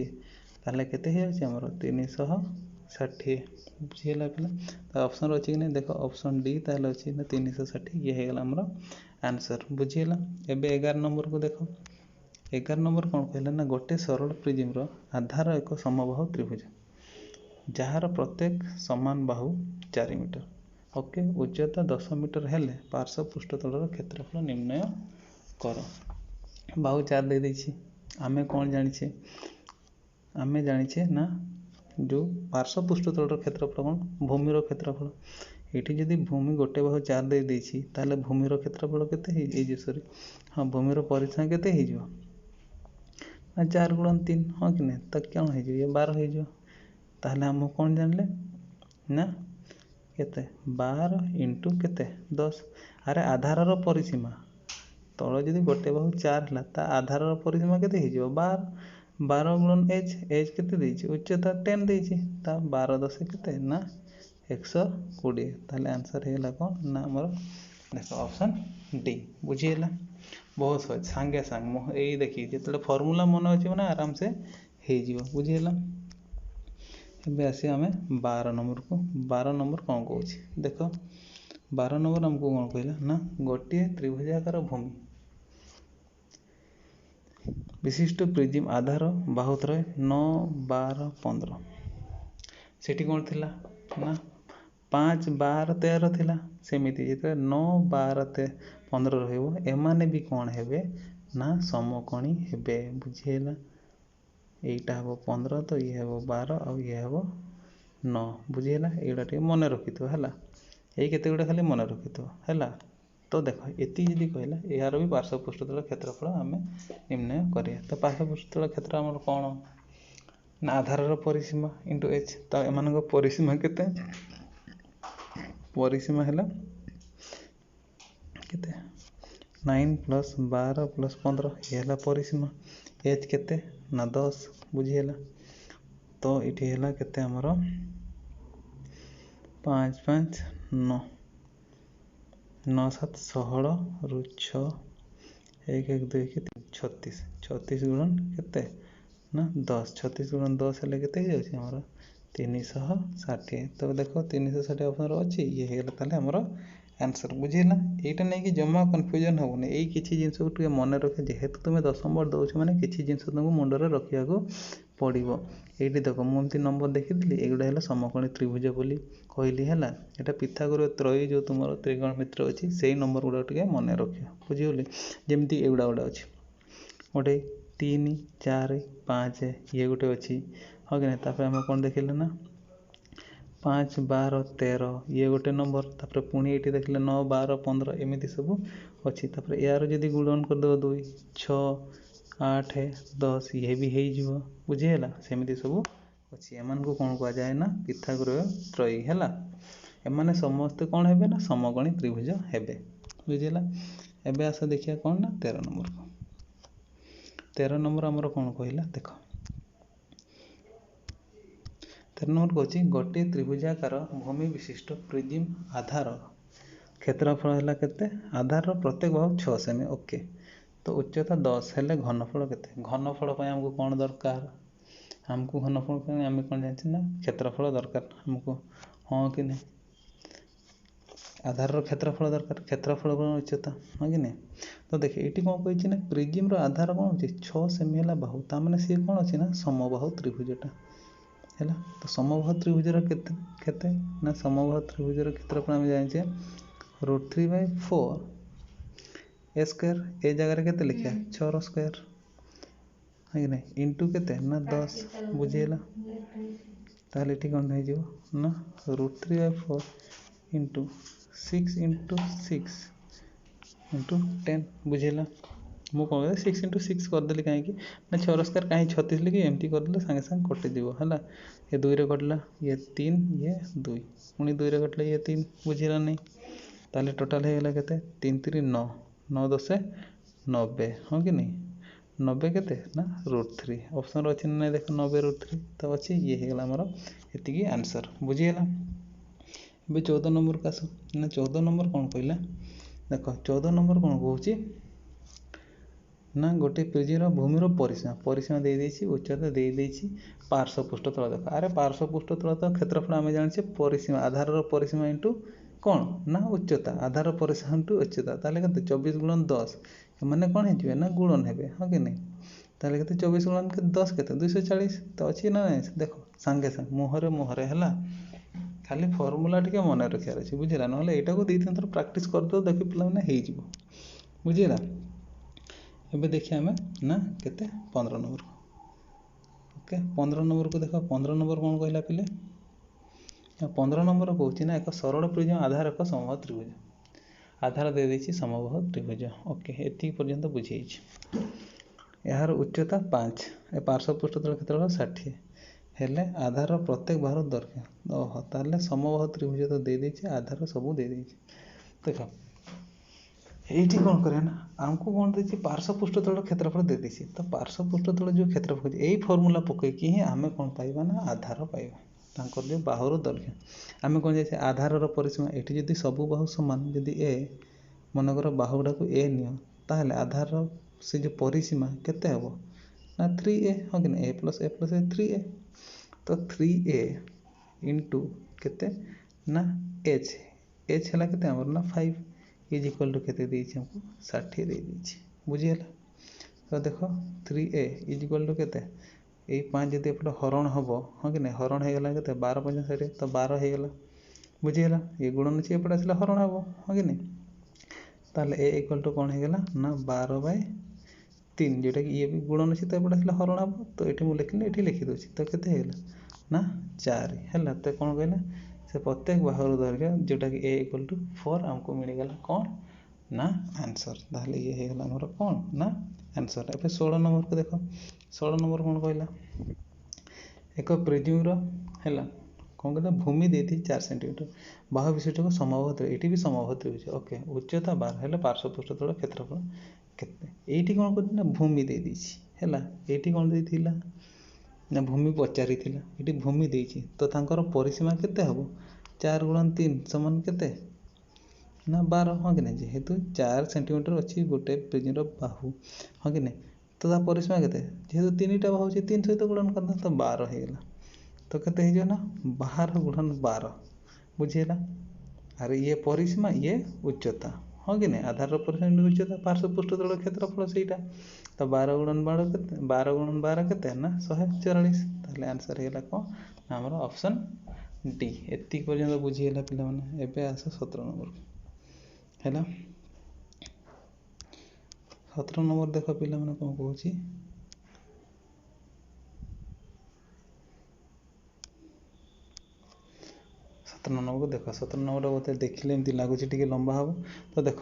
ताले केते हे अछि हमर 360 बुझियला पिला त ऑप्शन अछि कि नहीं देखो ऑप्शन डी ताले अछि ना 360 ये हेला हमर आंसर बुझियला एबे 11 नंबर को देखो 11 नंबर कोन कहला ना गोटे सरल प्रिज्म रो आधार एक समबाहु त्रिभुज जार प्रत्येक समान बाहु 4 मीटर। ओके, उच्चता 10 मीटर हेले पार्श्व पृष्ठतल क्षेत्रफल निर्णय कर। बाहु 4 दे देछि, आमे कौन जानिछे, आमे जानिछे ना जो पार्श्व पृष्ठतल क्षेत्रफल कौन भूमिर क्षेत्रफल। एठी जदि भूमि गोटे बाहु 4 दे देछि ताले भूमिर क्षेत्रफल केते हे सॉरी हाँ भूमिर परिसीमा केते हे जो 4 × 3 हाँ कि नहीं, तो क्या हो ये 12 हो जो। ताहले हम कौन जानले ना केते 12 × केते 10। अरे आधारर परिसीमा तल जदि गोटे बाहु 4 हला ता आधारर परिसीमा केते हे जो 12 × h केते देछि उच्चता 10 देछि ता 12 10 केते ना 120। ताहले आंसर हेला कौन ना हमर देखो ऑप्शन डी बुझिएला। बहुत सहज सांगे सांग यही देखिए जिते फॉर्मूला मन अच्छे ना आराम से हो बुझिएला। एबे आसी आमे 12 नंबर को 12 नंबर कौन कहूँ देख 12 नंबर हमको कौन कहला ना गोटे त्रिभुजाकार भूमि विशिष्ट प्रिज्म आधार बाहुत्रय 9 12 15 सेठी कौन थिला ना 5 12 13 थिला सेमिति जेते 9 12 15 रहइबो एमाने भी कौन हेबे ना समकोणी हेबे बुझिएला। एटा हबो 15 तो ये हबो 12 और ये हबो 9 बुझिएला। एटा टे मन रखितो हला एई केते गुडा खाली मन रखितो हला। तो देखो एति जदि कहला यार भी पार्श्व पृष्ठतल क्षेत्रफल आमे निर्णय करिया। तो पार्श्व पृष्ठतल क्षेत्र हमर कोन ना आधारर परिसीमा इंटू h तो एमानक परिसीमा केते परिसीमा हला केते 9 + 12 + 15 ये हला परिसीमा h केते ना 10 बुझिएला। तो इठी हला केते हमर 5 5 9 9 7 16 रु 6 1 1 2 के 36 36 गुणन केते ना 10 36 गुणन 10 हेले केते हो जाउछि हमर 360। तो देखो 360 ऑप्शन अछि ये हेला ताले हमर आंसर बुझिला। एटा नै कि जम्मा कंफ्यूजन होबो नै एई किछि जिंस को टके मन रखे जेहेतु तुमे 10 नंबर दउछ माने किछि जिंस तुमको मुंड रे रखिया को पड़िबो। एठी देखो मु एमती नंबर देखिदिली एगुडा हला समकोणी त्रिभुज बोली कहली हला एटा पिथागोरस त्रयी जो तुमरो त्रिकोणमित्र अछि सेही नंबर गुडा टके मन रखियो बुझियोले। जेमती एगुडा गुडा अछि गोटे 3 4 5 ये गोटे अछि हो कि नै। तापर हम कोन देखिले ना 5 12 13 ये गोटे नंबर तापर पुणी एठी देखले 9 12 15 एमिति सब अछि। तापर यार जदी गुणन कर दो 2 6 8 10 ये भी हेई जिवो बुझिएला। सेमिति सब अछि एमान को कोन कहआ जाय ना पिथागोरस त्रयी हला। एमाने समस्त कोन हेबे ना समकोणी त्रिभुज हेबे बुझिएला। एबे आसा देखिया कोन ना 13 नंबर को 13 नंबर हमर कोन कहला देखो 13 नंबर कहछि गोटे त्रिभुजाकार भूमि विशिष्ट प्रिज्म आधार क्षेत्रफल हला केते आधार प्रत्येक बाहु 6 सेमी। ओके, तो उच्चता 10 हेले घनफल केते घनफल पय हमको कोन दरकार हमको घनफल पय हम कोन जानछि ना क्षेत्रफल दरकार हमको हां कि नै आधार क्षेत्रफल दरकार क्षेत्रफल कोन उच्चता हां कि नै। तो देखिए एटी कोन कहछि ना प्रिज्म रो आधार कोन होछि 6 सेमी हला बाहु ता माने से कोन अछि ना समबाहु त्रिभुजटा हैला। तो समबाहु त्रिभुज रो केते ना समबाहु त्रिभुज रो क्षेत्रफल हम जानिछे √3/4 a स्क्वायर ए जगह रे केते लिखिया 6 रो स्क्वायर है कि नै इनटू केते ना 10 बुझिएला। ताले एटी कोन हे जो ना √3/4 इनटू 6 × 6 × 10 बुझिएला। मु कहबे 6 × 6 कर देली काहे कि ना 6 रो स्क्वायर काहे 36 लिखि एम्प्टी कर देले संगे संग कटि दिबो हला। ये 2 रे कटला ये 3 ये 2 पुनी 2 रे कटला ये 3 बुझिला नै। ताले टोटल हे गेला केते 3 3 9 9 10 90 हां कि नै 90 केते ना √3 ऑप्शन रो अछि नै देखो 90 √3 तो अछि ये हे गेला हमर एति की आंसर बुझिएला। बे 14 नंबर का ना 14 नंबर कोन कहला देखो 14 नंबर कोन कहूची ना गोटे प्रिज्म भूमि रो परिसीमा दे देछि उच्चता दे देछि पार्श्व पृष्ठतल देखो। अरे पार्श्व पृष्ठतल तो क्षेत्रफल हम जानि परिसीमा आधार रो परिसीमा इनटू कोन ना उच्चता आधार परिसीमा इनटू उच्चता ताले केते 24 × 10 माने कोन हेजिबे ना गुणन हेबे हां कि नै। ताले केते 24 × 10 केते 240 तो अछि ना नै देखो सांगे सांगे मुहरे मुहरे है खाली फर्मूला टी मन रखार अच्छे बुझेगा ना यहाँ को 2-3 थर प्राक्ट करदे देख पे हो बुझेगा। एबे देखिए आम ना केते 15 नंबर ओके 15 नंबर को देख 15 नंबर कौन कहला पिले 15 नंबर कौन ना एक सरल प्रिज्म आधार एक समबाहु त्रिभुज आधार दे देछि समबाहु त्रिभुज ओके एति पर्यंत बुझे यार उच्चता 5 ए पार्श्व पृष्ठतल क्षेत्रफल 60 हेले आधार प्रत्येक बाहर दरकार ओह ताले समबाहु त्रिभुज तो दे देछि आधार सब दे देछि देख ये कौन करें ना आमको कौन देती पार्श्व पृष्ठतल क्षेत्रफल दे देती तो पार्श्व पृष्ठतल जो क्षेत्रफल यही फर्मूला पकईकि ही आम कौन पाइबा ना आधार पाइबा तांकर जो बाहुर दैर्घ्य आम कौन जाए आधार परिसीमा ये जदि सबू बाहु सामान जदि ए मनकर बाहुगुड़ा को ए नियो ताहले आधार से जो परिसीमा केते हबो ना 3a हाँ कि ए प्लस ए 3a तो 3a इंटू केते ना h h है केते हमर ना 5 इज इक्वल टू केते देछि हमको 60 दे देछि बुझियला तो देखो 3a इज इक्वल टू केते ए 5 जदि एपटे हरण हबो हाँ कि नहीं हरण हो गला केते 12 5 60 तो 12 हो गला बुझियला ये गुणन अछि एपटे आसला हरण हबो हाँ कि नहीं ताले a इक्वल टू कौन हो गला ना 12/3 जोटा कि ये भी गुणन अछि तो एपटे आसला हरण हबो तो एठी मु लिखले एठी लिखि दोछि तो केते हो गला ना 4 हैला तो कौन कहला से प्रत्येक बाहुर दैर्घ्य जोटा कि a इक्वल टू 4 हमको मिलगला कौन ना आंसर ताहले ये हो गला हमर कौन ना आंसर। अब 16 नंबर को देखो 16 नंबर कौन कहला एक प्रिज्म रो हैला कौन कहला भूमि देती 4 सेंटीमीटर बाहु विशिष्ट को समबाहु त्रिभुज ये भी समबाहु त्रिभुज ओके उच्चता 12 हैला पार्श्व पृष्ठतल क्षेत्रफल केते एठी कौन करती ना भूमि दे दीची हैला एठी कौन देथिला ना भूमि पचारि थिला एठी भूमि देछि तो तांकर परिसीमा केते हबो 4 × 3 समान केते ना 12 हाँ कि नहीं जेहेतु 4 सेंटीमीटर अच्छी गोटे प्रिज्म बाहु हाँ कि नहीं तो ता परिसीमा केते जेहेतु 3टा बाहु अछि 3 सहित गुणन करना तो 12 हो गला तो केते हो ना 12 × 12 बुझियला अरे ये परिसीमा ये उच्चता हाँ कि नहीं आधार परिसीमा उच्चता पार्श्व पृष्ठतल क्षेत्रफल सेटा तो 12 × 12 केते 12 × 12 केते ना 144 ताले आंसर हेला को हमर ऑप्शन डी एति पर्यंत बुझियला पिला माने एबे आस 17 नंबर हैला 17 नंबर देख पिला माने कोन कहूची 17 नंबर को देख 17 नंबर बोते देखिले एमती लागुची टिके लंबा हो तो देख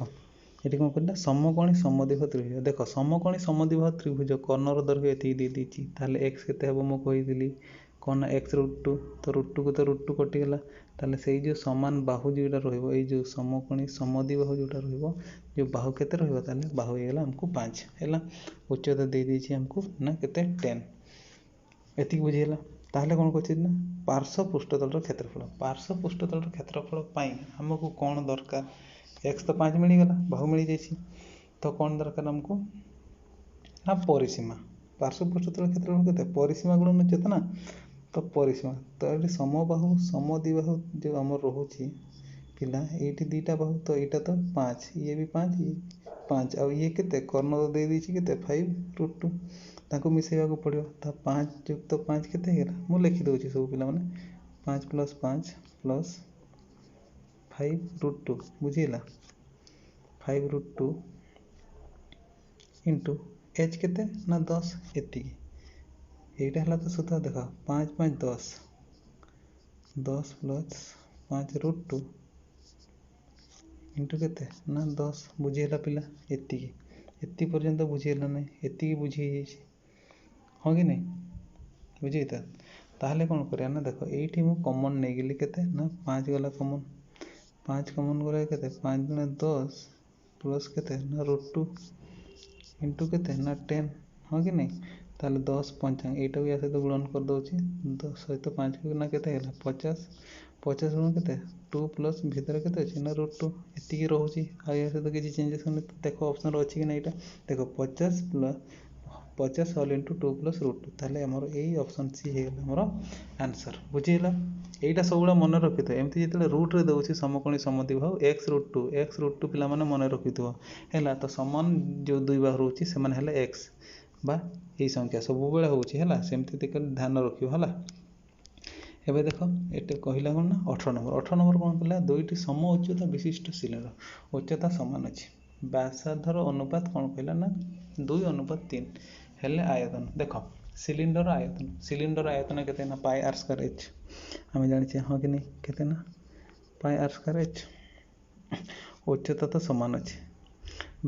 ये कौन कहला समकोणी समद्विबाहु त्रिभुज देख समकोणी समद्विबाहु त्रिभुज कर्णर दैर्घ्य एति दे दीची ताले x केते हबो मो कहिदिली कौन ना x √2 तो √2 को तो √2 कटि गला ताले सेई जो समान बाहु जोटा रहइबो ए जो समकोणी समद्विबाहु जोटा रहइबो जो बाहु केते रहइबो ताले बाहु हे गला हमको 5 हैला उच्चता दे दीची हमको ना केते 10 एति बुझियला ताहले कौन कहछि ना पार्श्व पृष्ठतल क्षेत्रफल पाई हमको कौन दरकार x तो 5 मिल गला बाहु मिल जाइछि तो कौन दरकार हमको ना परिसीमा पार्श्व पृष्ठतल क्षेत्रफल केते परिसीमा गुणन उच्चता ना तो परिसीमा तो ये समबाहु समद्विबाहु जो हमर रहउछि पिला एठी दीटा बाहु तो एटा तो 5 ये भी 5 ये 5 और ये केते कर्ण तो दे दीछि केते 5√2 ताको मिसेबा को पड़ियो त 5 युक्त 5 केते हेला मु लिखि दोछि सब पिला माने 5 + 5 + 5√2 बुझिला 5√2 इंटू h केते ना 10 एति एटा हला तो सुता देखा 5 5 10 10 + 5√2 इंटू केते ना 10 बुझिला पिला एति पर्यंत बुझिला नै एति बुझि जाइछि हाँ कि नहीं बुझिता ताहले कौन करिया ना देखो एठी मु कॉमन नै गेली केते ना 5 गला कॉमन 5 कॉमन करे केते 5 × 10 प्लस केते ना √2 इंटू केते ना 10 हाँ कि नहीं ताहले 10 5 एटा भी आसे तो गुणन कर दोछि 10 सहित 5 को ना केते हैला 50 50 गुणन केते 2 प्लस भीतर केते अछि ना √2 एति की रहउछि आ आसे तो किछि चेंजेस नै देखो ऑप्शन रो अछि कि नै एटा देखो 50 + 50 होल इंटू 2 + √2 ताले हमर एई ऑप्शन सी हे गेल हमर आंसर बुझिला एटा सबुला मन रखितो एमती जेतले रूट रे दउछि समकोणी समद्विबाहु x√2 पिला माने मन रखितो हैला तो समान जो दुई बाहु रहउछि से माने हैला x बा एई संख्या सब बेले होउछि हैला सेमती देख ध्यान रखियो हैला एबे देख एटे कहला कौन ना 18 नंबर 18 नंबर कौन कहला दुईटी सम उच्चता विशिष्ट सिलिंडर उच्चता समान अच्छी व्यासार्धर अनुपात कौन कहला ना 2:3 हेले आयतन देख सिलिंडर आयतन केते ना पाई आर स्क्वायर एच आम जानी हाँ कि नहीं केते ना पाई आर स्क्वायर एच उच्चता तो समान अच्छे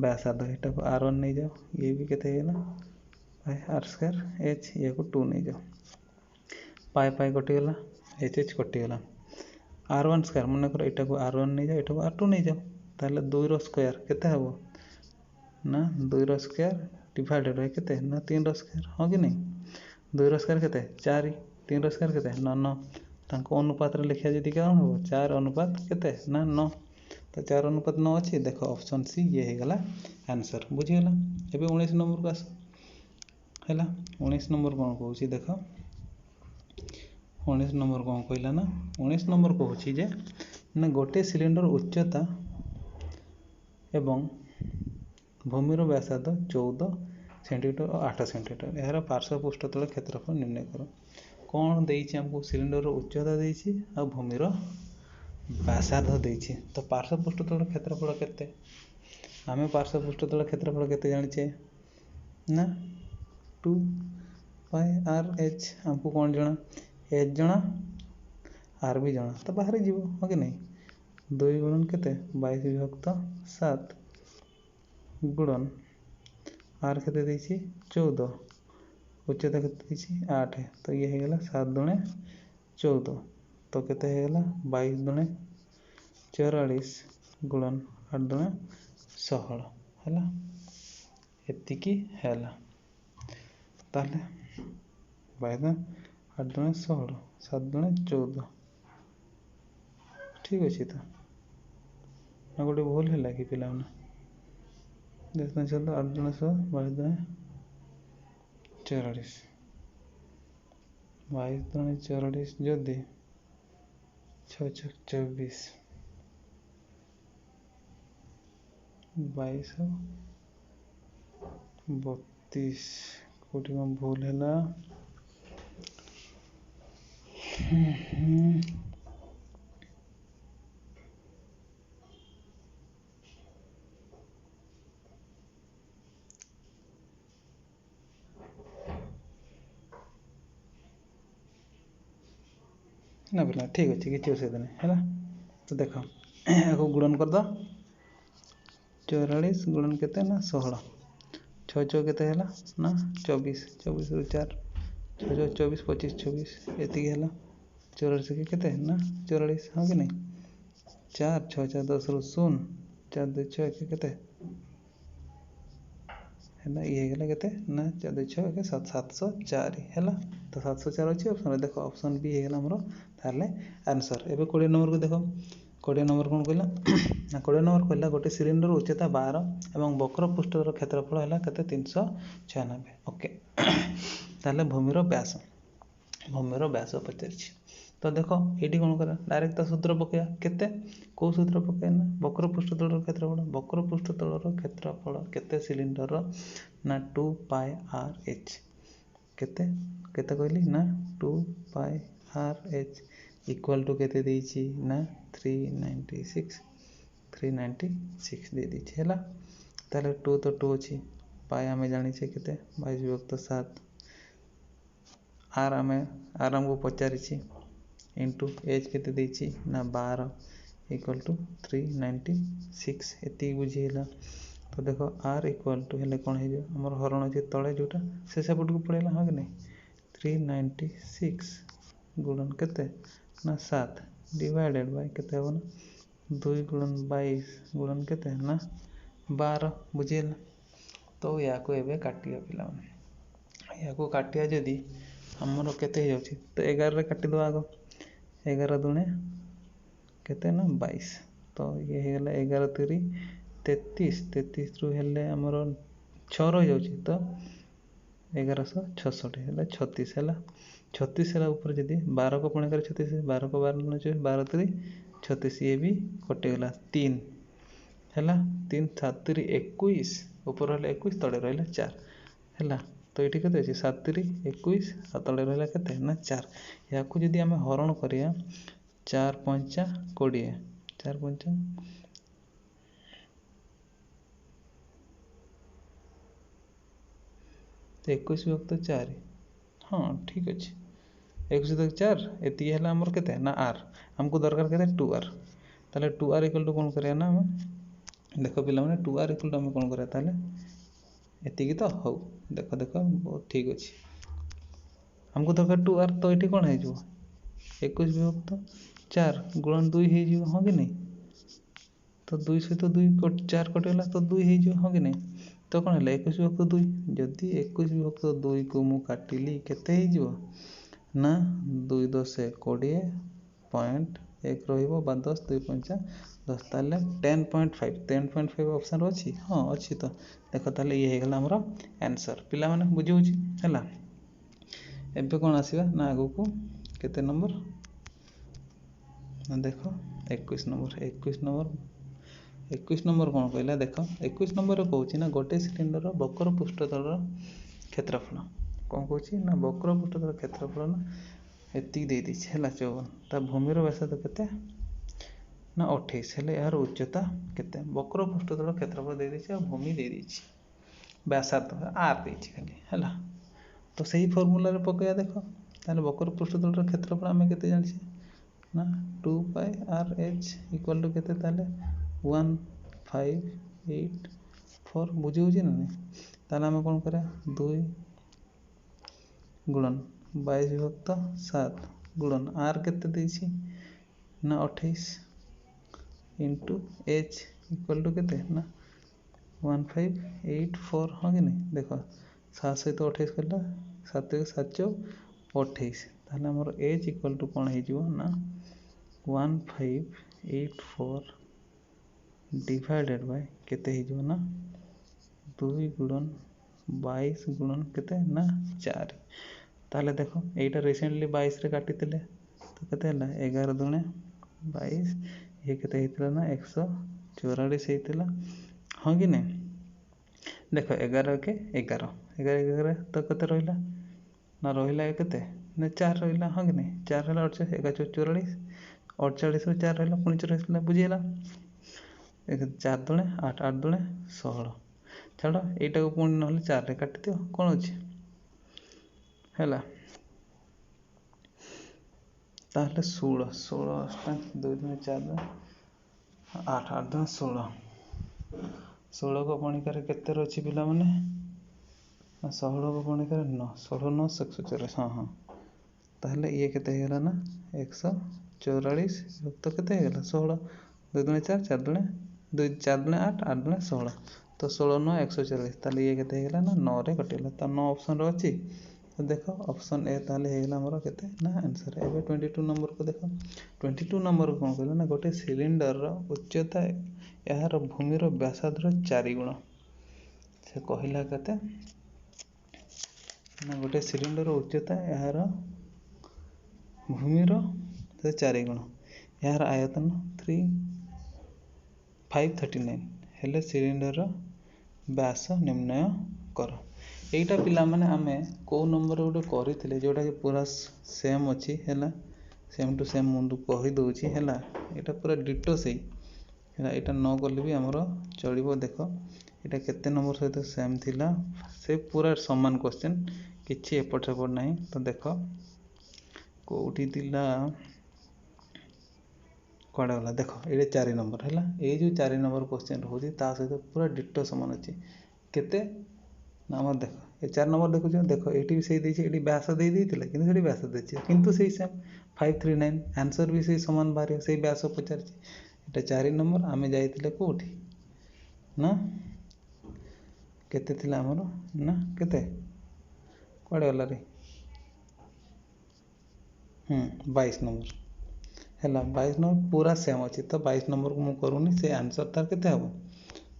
व्यासार्ध यहाँ को R1 नहीं जाओ ये भी केते है ना पाई आर स्क्वायर एच ये को 2 नहीं जाओ पाई पाई कटिगला एच एच कटिगला R1 स्क्वायर मन कर यहाँ को R1 नहीं जाओ यहाँ को R2 नहीं जाओ ताहले 2 स्क्वायर केते हबो ना 2 स्क्वायर डिवाइडेड बाय केते ना 3 स्क्वायर हाँ कि नहीं 2 स्क्वायर केते 4 3 स्क्वायर केते 9 तांको अनुपात रे लिखिया जदी क्या हो 4 अनुपात केते ना 9 तो 4 अनुपात 9 अच्छी देख ऑप्शन सी ये हो गला आंसर बुझीगला एबे 19 नंबर को आस हैला 19 नंबर कौन कहूँ देख 19 नंबर कौन कहला ना 19 नंबर कहूँ जे ना गोटे सिलिंडर उच्चता एवं भूमिर व्यासार्ध 14 सेंटीमीटर और 8 सेंटीमीटर यार पार्श्व पृष्ठतल क्षेत्रफल निर्णय कर कौन देइछि हमको सिलिंडर उच्चता देइछि आ भूमिर व्यासार्ध देइछि तो पार्श्व पृष्ठतल क्षेत्रफल केते आमे पार्श्व पृष्ठतल क्षेत्रफल केते जानिछे ना 2 पाई आर एच हमको कौन जना एच जना आर भी जना तो बाहर जीवो हो कि नहीं 2 गुणन केते 22/7 गुणन आर केते देइछि 14 उच्चता केते देइछि 8 तो ये हो गला 7 दुणे 14 तो केते हो गला 22 दुणे 44 गुणन 8 दुणे 16 हैला एतिकी हैला ताले 22 8 दुणे 16 7 दुणे 14 ठीक अछि तो ना गोटे भूल हैला कि पिला ना देखते चलो 8 दुणे 16 22 दुणे 44 22 दुणे 44 जदि 6 6 24 22 32 कोटी कौन भूल हैला ना बोला ठीक अच्छे किसी असुविधा नहीं है तो देख को गुणन कर दो 44 गुणन केते ना 16 6 6 केते हैला ना 24 24 रु 4 6 6 24 25 26 एति हैला 44 के केते ना 44 हाँ कि नहीं 4 6 4 10 रु 0 4 2 6 के केते हैला ये गला केते ना 4 2 6 के 704 हैला तो 704 अछि ऑप्शन देखो ऑप्शन बी हे गला हमरो ताले आंसर एबे 20 नंबर को देखो 20 नंबर कौन कहला ना 20 नंबर कहला गोटे सिलिंडर उच्चता 12 एवं वक्र पृष्ठर क्षेत्रफल हैला केते 396 ओके ताले भूमिर व्यास पचारछि तो देखो एटी कौन करा डायरेक्ट तो सूत्र पकया केते को सूत्र पकया ना वक्र पृष्ठतल क्षेत्रफल केते सिलिंडर ना 2 पाई आर एच केते केते कहली ना 2 पाई आर एच इक्वल टू केते देइछि ना 396 दे देइछि हैला ताले 2 तो 2 अछि पाई हमें जानि छे केते 22/7 आर हमको पचारिछि इंटू एच केते देइछि ना 12 इक्वल टू 396 एति बुझिला तो देखो आर इक्वल टू हेले कोन हे जो हमर हरण अछि तळे जोटा से सेपट को पड़ेला हां कि नहीं 396 गुणन केते ना 7 डिवाइडेड बाय केते हो ना 2 गुणन 22 गुणन केते ना 12 बुझिला तो या को एबे काटिया पिला माने या को काटिया जदी हमरो केते हे जाउछि तो 11 रे काटि दो आगो 11 दुणे केते ना 22 तो ये हे गेला 11 3 33 रु हेले हमरो 6 रह जाउछि तो 1166 हेला 36 हेला 36 हेला ऊपर जदी 12 को पुणे कर 36 12 को 12 न 12 3 36 ये भी कटे गेला 3 हेला 3 7 3 21 ऊपर हेले 21 तळे रहले 4 हेला तो ये केते अच्छे 7 3 21 आ तले रहा केते ना 4 या जदि आम हरण करिया 4 5 20 4 5 21 विभक्त 4 हाँ ठीक अच्छे 21 विभक्त 4 एति है आमर केते ना आर हमको दरकार केते 2r ताले 2r इक्वल टू कौन करिया ना देख पिला माने 2r इक्वल टू आम कौन करिया ताले एति तो हौ देख देख बहुत ठीक अच्छे हमको दरकार 2r तो ये कौन है 21 विभक्त 4 गुणन 2 हो हाँ कि नहीं तो 2 सहित 2 4 कटिगला तो 2 हो हाँ कि नहीं तो कौन है 21 विभक्त 2 जदि 21 विभक्त 2 को मु काटिली केते हो ना 2 10 20 पॉइंट 1 रहिबो बा 10 2 5 10 ताले 10.5 ऑप्शन अच्छी हाँ अच्छी तो देख ताले ये हेगला हमर आंसर पिला माने बुझिउची हला एबे कौन आसीबा ना आगो को केते नंबर ना देखो 21 नंबर कौन कहला देखो 21 नंबर कहूँ ना गोटे सिलिंडर वक्र पृष्ठतल क्षेत्रफल कौन कहूँ ना वक्र पृष्ठतल क्षेत्रफल ना एति दे दी है 54 ता भूमिर व्यासार्ध केते ना 28 हेले यार उच्चता केते वक्र पृष्ठतल क्षेत्रफल दे दी और भूमि दे दी व्यासार्ध आर दे खाली है तो सही फॉर्मूला रे पकया देखो ताले वक्र पृष्ठतल क्षेत्रफल आम केते जानि ना 2 पाई आर एच इक्वल टू केते ताले 1584 बुझी होची ना नहीं ताले आम कौन करा 2 गुणन 22 विभक्त 7 गुणन आर केते देछि ना 28 इंटू एच इक्वल टू केते ना 1584 हाँ कि नहीं देखो 7 सहित 28 करला 7 7 28 ताले हमर एच इक्वल टू कौन हो ना 1584 डिवाइडेड बाय केते हो ना 2 गुणन 22 गुणन केते ना 4 ताले देखो एटा रिसेंटली 22 रे काटी तिले तो केते हला 11 दुणे 22 ये केते हितला ना 144 हितला हाँ कि नहीं देखो 11 के 11 11 तो केते रहिला ना रहिला केते ना 4 रहिला हाँ कि नहीं 4 रहिला 44 48 रो 4 रहिला 49 बुझिला 4 दुणे 8 8 दुणे 16 छाड़ एटा को पुणी नहले 4 रे काटी दियो कौन अछि हैला ताहले 16 16 2 2 4 8 8 2 16 को पुणी करे केते रछि पिला माने 16 को पुणी करे 9 16 9 144 हाँ हाँ ताहले ये केते हेला ना 144 युक्त केते हेला 16 2 2 4 4 2 2 4 2 8 8 2 16 तो 16 9 144 ताले ये केते हेला ना 9 रे कटिला त 9 ऑप्शन रो अछि तो देखो ऑप्शन ए ताले हेला हमर केते ना आंसर एबे 22 नंबर को देखो 22 नंबर कोन कहला ना गोटे सिलिंडर रो उच्चता यार भूमि रो व्यासार्ध रो 4 गुण से कहिला केते ना गोटे सिलिंडर रो उच्चता यार भूमि रो 4 गुण यार आयतन 539 हेले सिलिंडर रो व्यास निर्णय कर एटा पिला माने आमे को नंबर गोटे करिथिले जोटा कि पूरा सेम अछि हैला सेम टू सेम मुंडू कहि दोछि हैला एटा पूरा डिटो सही हैला एटा न करले भी हमरो चलिबो देखो एटा केते नंबर सहित सेम थिला से पूरा समान क्वेश्चन किछि एपट सेपट नाही तो देखो कोठी थिला कोडा वाला देखो एटे 4 नंबर हैला ए जो 4 नंबर क्वेश्चन होछि ता सहित पूरा डिटो समान अछि केते नाम देखो ए 4 नंबर देखो जो देखो एटी भी सही देछि एटी व्यास दे देथिले किंतु सेठी व्यास देछि किंतु सही सेम 539 आंसर भी सही समान बारे सही व्यास पचार एटा 4 नंबर आमे जाइथिले कोठी ना केते थिला हमर ना केते कोडा वाला रे 22 नंबर हैला 22 नंबर पूरा सेम अछि तो 22 नंबर को मु करूनी से आंसर तार केते हबो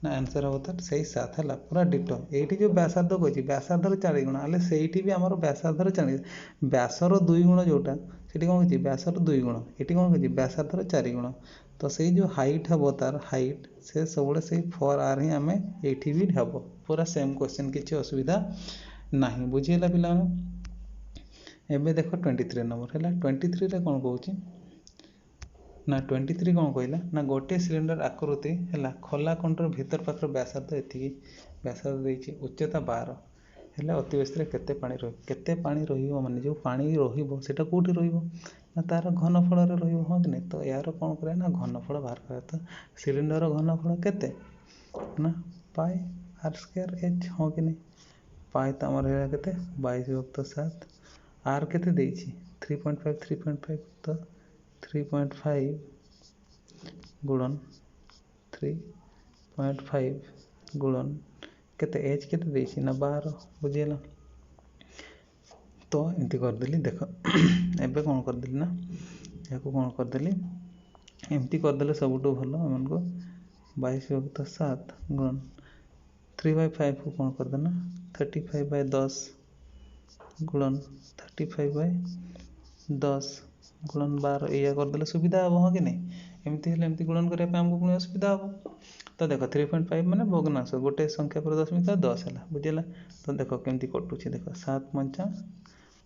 ना आंसर हबो तार सही 7 हैला पूरा डिटो एठी जो व्यासार्ध कहछि व्यासार्ध रो 4 गुण आले सेठी भी हमर व्यासार्ध रो 4 व्यास रो 2 गुण जोटा सेठी कोन कहछि व्यास रो 2 गुण एठी कोन कहछि व्यासार्ध रो 4 गुण तो सही जो हाइट हबो तार हाइट से सबले सही 4r ही हमें एठी भी हबो पूरा सेम क्वेश्चन किछि असुविधा ନାହିଁ। ବୁଝିଗଲା ପିଲାମାନେ? ଏବେ ଦେଖ 23 ନମ୍ବର ହେଲା। 23ରେ କ'ଣ କହୁଛି ନା 23 କ'ଣ କହିଲା ନା ଗୋଟିଏ ସିଲିଣ୍ଡର ଆକୃତି ହେଲା ଖୋଲା କଣ୍ଟର ଭିତର ପାଖର ବ୍ୟାସାର୍ଦ୍ଧ ଏତିକି ବ୍ୟାସାର୍ଦ୍ଧ ଦେଇଛି, ଉଚ୍ଚତା 12 ହେଲେ ଅତି ବେଶୀରେ କେତେ ପାଣି ରହିବ? କେତେ ପାଣି ରହିବ ମାନେ ଯେଉଁ ପାଣି ରହିବ ସେଇଟା କେଉଁଠି ରହିବ ନା ତା'ର ଘନଫଳରେ ରହିବ, ହଁ କି ନାହିଁ? ତ ଏହାର କ'ଣ କରିବା ନା ଘନଫଳ ବାହାର କରିବା। ତ ସିଲିଣ୍ଡରର ଘନଫଳ କେତେ ନା ପାଇ r ସ୍କୋୟାର h, ହଁ କି ନାହିଁ? ପାଇ ତ ଆମର ହେଲା କେତେ 22/7, r କେତେ ଦେଇଛି 3.5 ତ 3.5 ଗୁଣନ 3.5 ଗୁଣନ କେତେ h କେତେ ଦେଇଛି ନା 12। ବୁଝିଗଲା? ତ ଏମିତି କରିଦେଲି। ଦେଖ ଏବେ କ'ଣ କରିଦେଲି ନା ଏହାକୁ କ'ଣ କରିଦେଲି ଏମିତି କରିଦେଲେ ସବୁଠୁ ଭଲ ଆମକୁ 22/7 ଗୁଣନ 3/5କୁ କ'ଣ କରିଦେବା ନା 35/10 ଗୁଣନ 35/10 ଗୁଣନ 12 ଏଇଆ କରିଦେଲେ ସୁବିଧା ହେବ, ହଁ କି ନାହିଁ? ଏମିତି ହେଲେ ଏମିତି ଗୁଣନ କରିବା ପାଇଁ ଆମକୁ ପୁଣି ଅସୁବିଧା ହେବ। ତ ଦେଖ 3.5 ମାନେ ଭଗ୍ନାଂଶ, ଗୋଟେ ସଂଖ୍ୟା ପରେ ଦଶମିକ 10 ହେଲା। ବୁଝିଲା? ତ ଦେଖ କେମିତି କଟୁଛି। ଦେଖ 7×5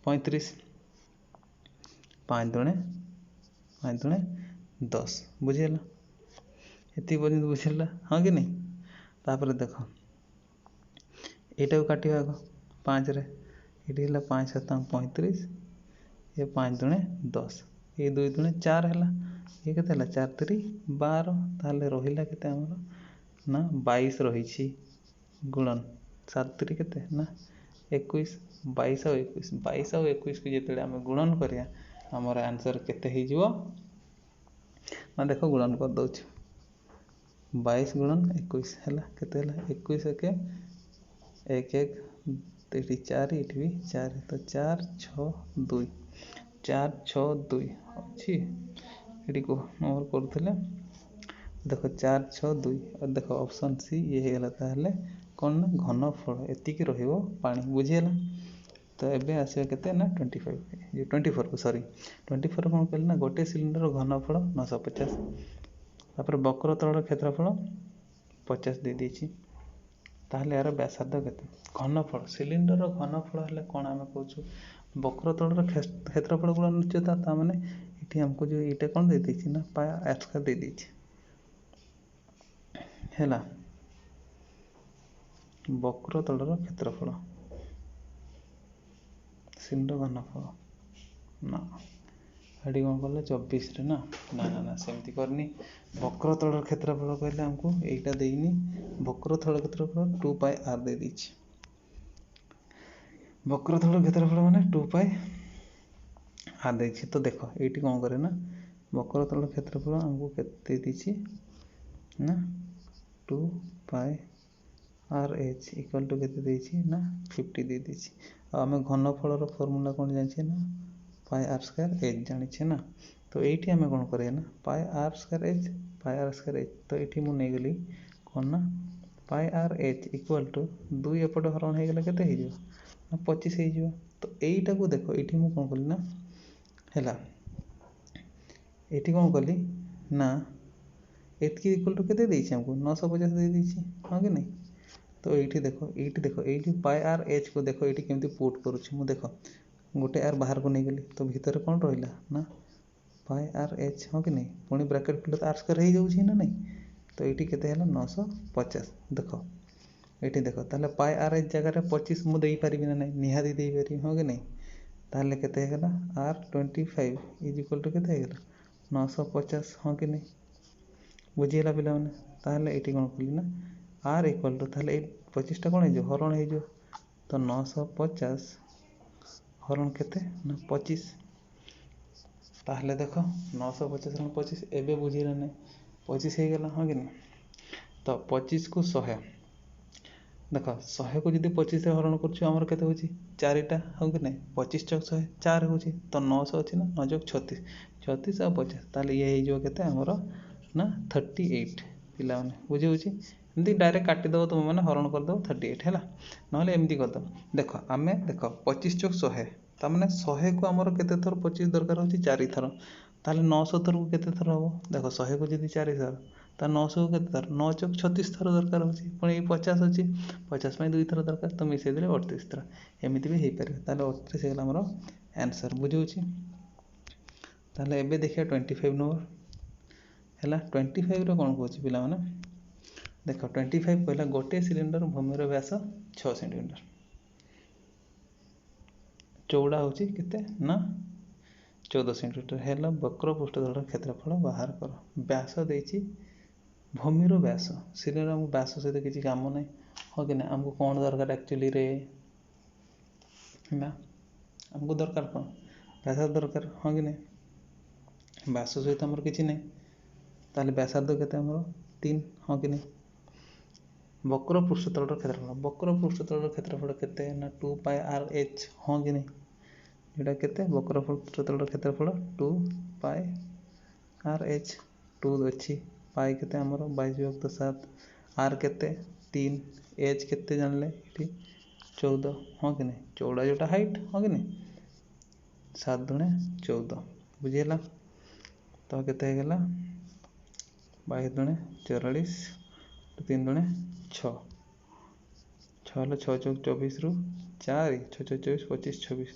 = 35, 5 ଦୁଣେ 10। ବୁଝିଗଲା? ଏତିକି ପର୍ଯ୍ୟନ୍ତ ବୁଝିଲା, ହଁ କି ନାହିଁ? ତାପରେ ଦେଖ ଏଇଟାକୁ କାଟିବା ଆଗ 5ରେ, ଏଇଠି ହେଲା 5×7 = 35, ଏ 5 ଦୁଣେ 10, ଏ 2 ଦୁଣେ 4 ହେଲା, ଏ କେତେ ହେଲା 4×3 = 12। ତାହେଲେ ରହିଲା କେତେ ଆମର ନା 22 ରହିଛି ଗୁଣନ 7×3 କେତେ ନା 21, 22 ଆଉ 21କୁ ଯେତେବେଳେ ଆମେ ଗୁଣନ କରିବା ଆମର ଆନ୍ସର କେତେ ହେଇଯିବ ନା ଦେଖ ଗୁଣନ କରିଦେଉଛି 22 ଗୁଣନ 21 ହେଲା କେତେ ହେଲା 21 1 1 ଏଠି 4 ଏଠି ବି 4 ତ 4 6 2 4 6 2 ଅଛି ଏଠି କୁହ ନମ୍ବର କରୁଥିଲେ। ଦେଖ 4 6 2 ଦେଖ ଅପସନ୍ ସି ଇଏ ହେଇଗଲା। ତାହେଲେ କ'ଣ ନା ଘନଫଳ ଏତିକି ରହିବ ପାଣି। ବୁଝିଗଲା? ତ ଏବେ ଆସିବ କେତେ ନା 24କୁ ସରି 24 କ'ଣ କହିଲେ ନା ଗୋଟିଏ ସିଲିଣ୍ଡର ଘନଫଳ 950, ତାପରେ ବକ୍ରତଳର କ୍ଷେତ୍ରଫଳ 50 ଦେଇଦେଇଛି। ତାହେଲେ ଏହାର ବ୍ୟାସାର୍ଦ୍ଧ କେତେ? ଘନଫଳ ସିଲିଣ୍ଡରର ଘନଫଳ ହେଲେ କ'ଣ ଆମେ କହୁଛୁ ବକ୍ରତଳର କ୍ଷେତ୍ରଫଳ ଗୁଣନ ଉଚ୍ଚତା। ତା ମାନେ ଏଠି ଆମକୁ ଯେଉଁ ଏଇଟା କ'ଣ ଦେଇଦେଇଛି ନା ପାଇ r ସ୍କୋୟାର ଦେଇଦେଇଛି ହେଲା। ବକ୍ରତଳର କ୍ଷେତ୍ରଫଳ ସିଲିଣ୍ଡର ଘନଫଳ ନା ଏଠି କ'ଣ କଲେ 24ରେ ନା ସେମିତି କରିନି। ବକ୍ରତଳର କ୍ଷେତ୍ରଫଳ କହିଲେ ଆମକୁ ଏଇଟା ଦେଇନି, ବକ୍ରତଳ କ୍ଷେତ୍ରଫଳ 2πr ଦେଇଦେଇଛି। ବକ୍ରତଳ କ୍ଷେତ୍ରଫଳ ମାନେ 2πr ଦେଇଛି। ତ ଦେଖ ଏଇଠି କ'ଣ କରେ ନା ବକ୍ରତଳ କ୍ଷେତ୍ରଫଳ ଆମକୁ କେତେ ଦେଇଛି ନା 2πrh ଇକ୍ୱାଲ୍ ଟୁ କେତେ ଦେଇଛି ନା 50 ଦେଇଦେଇଛି। ଆଉ ଆମେ ଘନଫଳର ଫର୍ମୁଲା କ'ଣ ଜାଣିଛେ ନା ପାଇ r ସ୍କୋୟାର h ଜାଣିଛେ ନା। ତ ଏଇଠି ଆମେ କ'ଣ କରିବା ନା ପାଇ r ସ୍କୋୟାର h ତ ଏଇଠି ମୁଁ ନେଇଗଲି କ'ଣ ନା ପାଇ r h ଇକ୍ୱାଲ୍ ଟୁ 2 ଏପଟେ ହରଣ ହେଇଗଲେ କେତେ ହେଇଯିବ ନା 25 ହେଇଯିବ। ତ ଏଇଟାକୁ ଦେଖ ଏଇଠି ମୁଁ କ'ଣ କଲି ନା ହେଲା ଏଇଠି କ'ଣ କଲି ନା ଏତିକି ଇକ୍ୱାଲ୍ ଟୁ କେତେ ଦେଇଛି ଆମକୁ 950 ଦେଇଦେଇଛି, ହଁ କି ନାହିଁ? ତ ଏଇଠି ଦେଖ ଏଇଠି ପାଇ r hକୁ ଦେଖ ଏଇଠି କେମିତି ପୁଟ୍ କରୁଛି ମୁଁ। ଦେଖ ଗୋଟେ r ବାହାରକୁ ନେଇଗଲି ତ ଭିତରେ କ'ଣ ରହିଲା ନା ପାଇ r h, ହଁ କି ନାହିଁ? ପୁଣି ବ୍ରାକେଟ୍ ଖୋଲିଲେ ତ r ସ୍କୋୟାର ହେଇଯାଉଛି ନା ନାହିଁ। ତ ଏଇଠି କେତେ ହେଲା 950। ଦେଖ ଏଇଠି ଦେଖ ତାହେଲେ ପାଇ r h ଜାଗାରେ 25 ମୁଁ ଦେଇପାରିବି ନା ନାହିଁ? ନିହାତି ଦେଇପାରିବି, ହଁ କି ନାହିଁ? ତାହେଲେ କେତେ ହେଇଗଲା r25 ଇଜ୍ ଇକ୍ୱାଲ୍ ଟୁ କେତେ ହେଇଗଲା 950, ହଁ କି ନାହିଁ? ବୁଝିଗଲା ପିଲାମାନେ? ତାହେଲେ ଏଇଠି କ'ଣ କଲି ନା r ଇକ୍ୱାଲ୍ ଟୁ ତାହେଲେ ଏଇ 25ଟା କ'ଣ ହେଇଯିବ ହରଣ ହେଇଯିବ। ତ 950 ହରଣ କେତେ ନା 25। ତାହେଲେ ଦେଖ 950 ହରଣ 25 ଏବେ ବୁଝିଲା ନାହିଁ 25 ହେଇଗଲା, ହଁ କି ନାହିଁ? ତ 25କୁ 100 ଦେଖ 100କୁ ଯଦି 25ରେ ହରଣ କରୁଛୁ ଆମର କେତେ ହେଉଛି 4ଟା, ହଁ କି ନାହିଁ? 25 ଚକ 100 4 ହେଉଛି ତ 900 ଅଛି ନା 9 ଚକ 36 ଆଉ 50 ତାହେଲେ ଇଏ ହେଇଯିବ କେତେ ଆମର ନା 38। ପିଲାମାନେ ବୁଝିହେଉଛି? ଏମିତି ଡାଇରେକ୍ଟ କାଟିଦେବ ତୁମ ମାନେ ହରଣ କରିଦେବ 38 ହେଲା। ନହେଲେ ଏମିତି କରିଦେବ। ଦେଖ ଆମେ ଦେଖ 25 ଚକ 100 ତାମାନେ 100କୁ ଆମର କେତେ ଥର 25 ଦରକାର ହେଉଛି 4 ଥର। ताहले 900 थरକୁ କେତେ ଥର ହେବ ଦେଖ 100କୁ ଯଦି 4 ଥର ତା 900କୁ କେତେ ଥର 9 ଚौक 36 ଥର ଦରକାର ହେଉଛି ପୁଣି 50 ଅଛି 50 ପାଇଁ 2 ଥର ଦରକାର ତ ମିଶାଇ ଦେଲେ 38 ଥର ଏମିତି ବି ହେଇପାରିବ ତାହେଲେ 38 ହେଇଗଲା ଆମର ଆନ୍ସର୍ ବୁଝଉଛି। ତାହେଲେ ଏବେ ଦେଖିବା 25 ନମ୍ବର ହେଲା 25ର କ'ଣ କହୁଛି ପିଲାମାନେ ଦେଖ 25 କହିଲା ଗୋଟିଏ ସିଲିଣ୍ଡର ଭୂମିର ବ୍ୟାସ 6 ସେଣ୍ଟିମିଟର ଚଉଡ଼ା ହେଉଛି କେତେ ନା 14 ସେଣ୍ଟିମିଟର ହେଲା ବକ୍ର ପୃଷ୍ଠତଳର କ୍ଷେତ୍ରଫଳ ବାହାର କର ବ୍ୟାସ ଦେଇଛି ଭୂମିର ବ୍ୟାସ ସିଲିଣ୍ଡର ଆମକୁ ବ୍ୟାସ ସହିତ କିଛି କାମ ନାହିଁ ହଁ କି ନା ଆମକୁ କ'ଣ ଦରକାର ଆକ୍ଚୁଆଲିରେ ନା ଆମକୁ ଦରକାର କ'ଣ ବ୍ୟାସାର୍ଧ ଦରକାର ହଁ କି ନାହିଁ ବ୍ୟାସ ସହିତ ଆମର କିଛି ନାହିଁ ତାହେଲେ ବ୍ୟାସାର୍ଧ କେତେ ଆମର 3 ହଁ କି ନାହିଁ ବକ୍ର ପୃଷ୍ଠତଳର କ୍ଷେତ୍ରଫଳ କେତେ ନା 2πr/h ହଁ କି ନାହିଁ ଏଇଟା କେତେ ବକ୍ର ପୃଷ୍ଠତଳର କ୍ଷେତ୍ରଫଳ 2πr/h 2 ଅଛି ପାଇ କେତେ ଆମର 22/7 r କେତେ 3 h କେତେ ଜାଣିଲେ ଏଠି 14 ହଁ କି ନାହିଁ ଚଉଡ଼ା ଯେଉଁଟା ହାଇଟ୍ ହଁ କି ନାହିଁ 7 ଦୁଣେ 14 ବୁଝିହେଲା ତ କେତେ ହେଇଗଲା 22 ଦୁଣେ 44 3 ଦୁଣେ 6 ହେଲେ 6 ଚौक 24ରୁ 4 6 ଚौक 24 25 26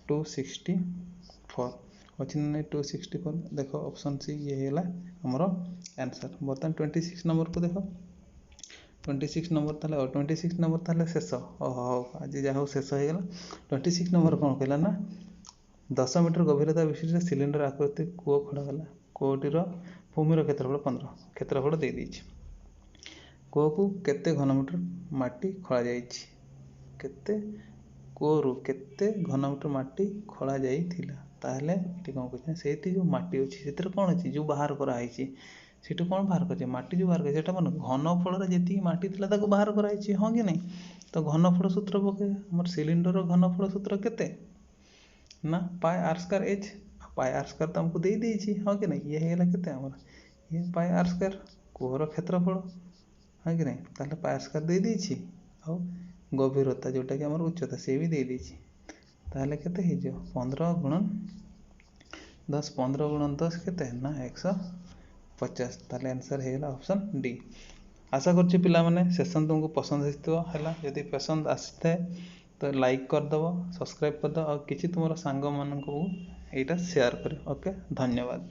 264 ଅଛି ନା ନାହିଁ 264 ଦେଖ ଅପସନ୍ ସି ଇଏ ହେଇଗଲା ଆମର ଆନ୍ସର୍ ବର୍ତ୍ତମାନ 26 ନମ୍ବରକୁ ଦେଖ 26 ନମ୍ବର ତାହେଲେ 26 ନମ୍ବର ତାହେଲେ ଶେଷ ହଉ ଆଜି ଯାହା ହଉ ଶେଷ ହେଇଗଲା 26 ନମ୍ବର କ'ଣ କହିଲା ନା 10 ମିଟର ଗଭୀରତା ବିଶିଷ୍ଟ ସିଲିଣ୍ଡର ଆକୃତି କୂଅ ଖୋଳାଗଲା କୂଅଟିର ଭୂମିର କ୍ଷେତ୍ରଫଳ 15 କ୍ଷେତ୍ରଫଳ ଦେଇଦେଇଛି କୂଅକୁ କେତେ ଘନମିଟର ମାଟି ଖୋଳାଯାଇଛି କେତେ କୂଅରୁ କେତେ ଘନମିଟର ମାଟି ଖୋଳାଯାଇଥିଲା ତାହେଲେ ଏଠି କ'ଣ କହୁଛି ସେଇଠି ଯେଉଁ ମାଟି ଅଛି ସେଥିରେ କ'ଣ ଅଛି ଯେଉଁ ବାହାର କରାହେଇଛି ସେଠୁ କ'ଣ ବାହାର କରାଯାଇଛି ମାଟି ଯେଉଁ ବାହାର କରାଯାଇଛି ସେଟା କ'ଣ ଘନଫଳରେ ଯେତିକି ମାଟି ଥିଲା ତାକୁ ବାହାର କରାଯାଇଛି ହଁ କି ନାହିଁ ତ ଘନଫଳ ସୂତ୍ର ପକାଇବା ଆମର ସିଲିଣ୍ଡରର ଘନଫଳ ସୂତ୍ର କେତେ ନା πr²h πr² ତ ଆମକୁ ଦେଇଦେଇଛି ହଁ କି ନାହିଁ ଇଏ ହେଇଗଲା କେତେ ଆମର ଇଏ πr² କୂଅର କ୍ଷେତ୍ରଫଳ ହଁ କି ନାହିଁ ତାହେଲେ πr² ଦେଇଦେଇଛି ଆଉ ଗଭୀରତା ଯେଉଁଟାକି ଆମର ଉଚ୍ଚତା ସେ ବି ଦେଇଦେଇଛି ତାହେଲେ କେତେ ହେଇଯିବ 15 × 10 15 × 10 କେତେ ନା 150 ତାହେଲେ ଆନ୍ସର୍ ହେଇଗଲା ଅପସନ୍ ଡି ଆଶା କରୁଛି ପିଲାମାନେ ସେସନ୍ ତୁମକୁ ପସନ୍ଦ ଆସିଥିବ ହେଲା ଯଦି ପସନ୍ଦ ଆସିଥାଏ ତ ଲାଇକ୍ କରିଦେବ ସବସ୍କ୍ରାଇବ୍ କରିଦେବ ଆଉ କିଛି ତୁମର ସାଙ୍ଗମାନଙ୍କୁ ଏଇଟା ସେୟାର କରିବ ଓକେ ଧନ୍ୟବାଦ।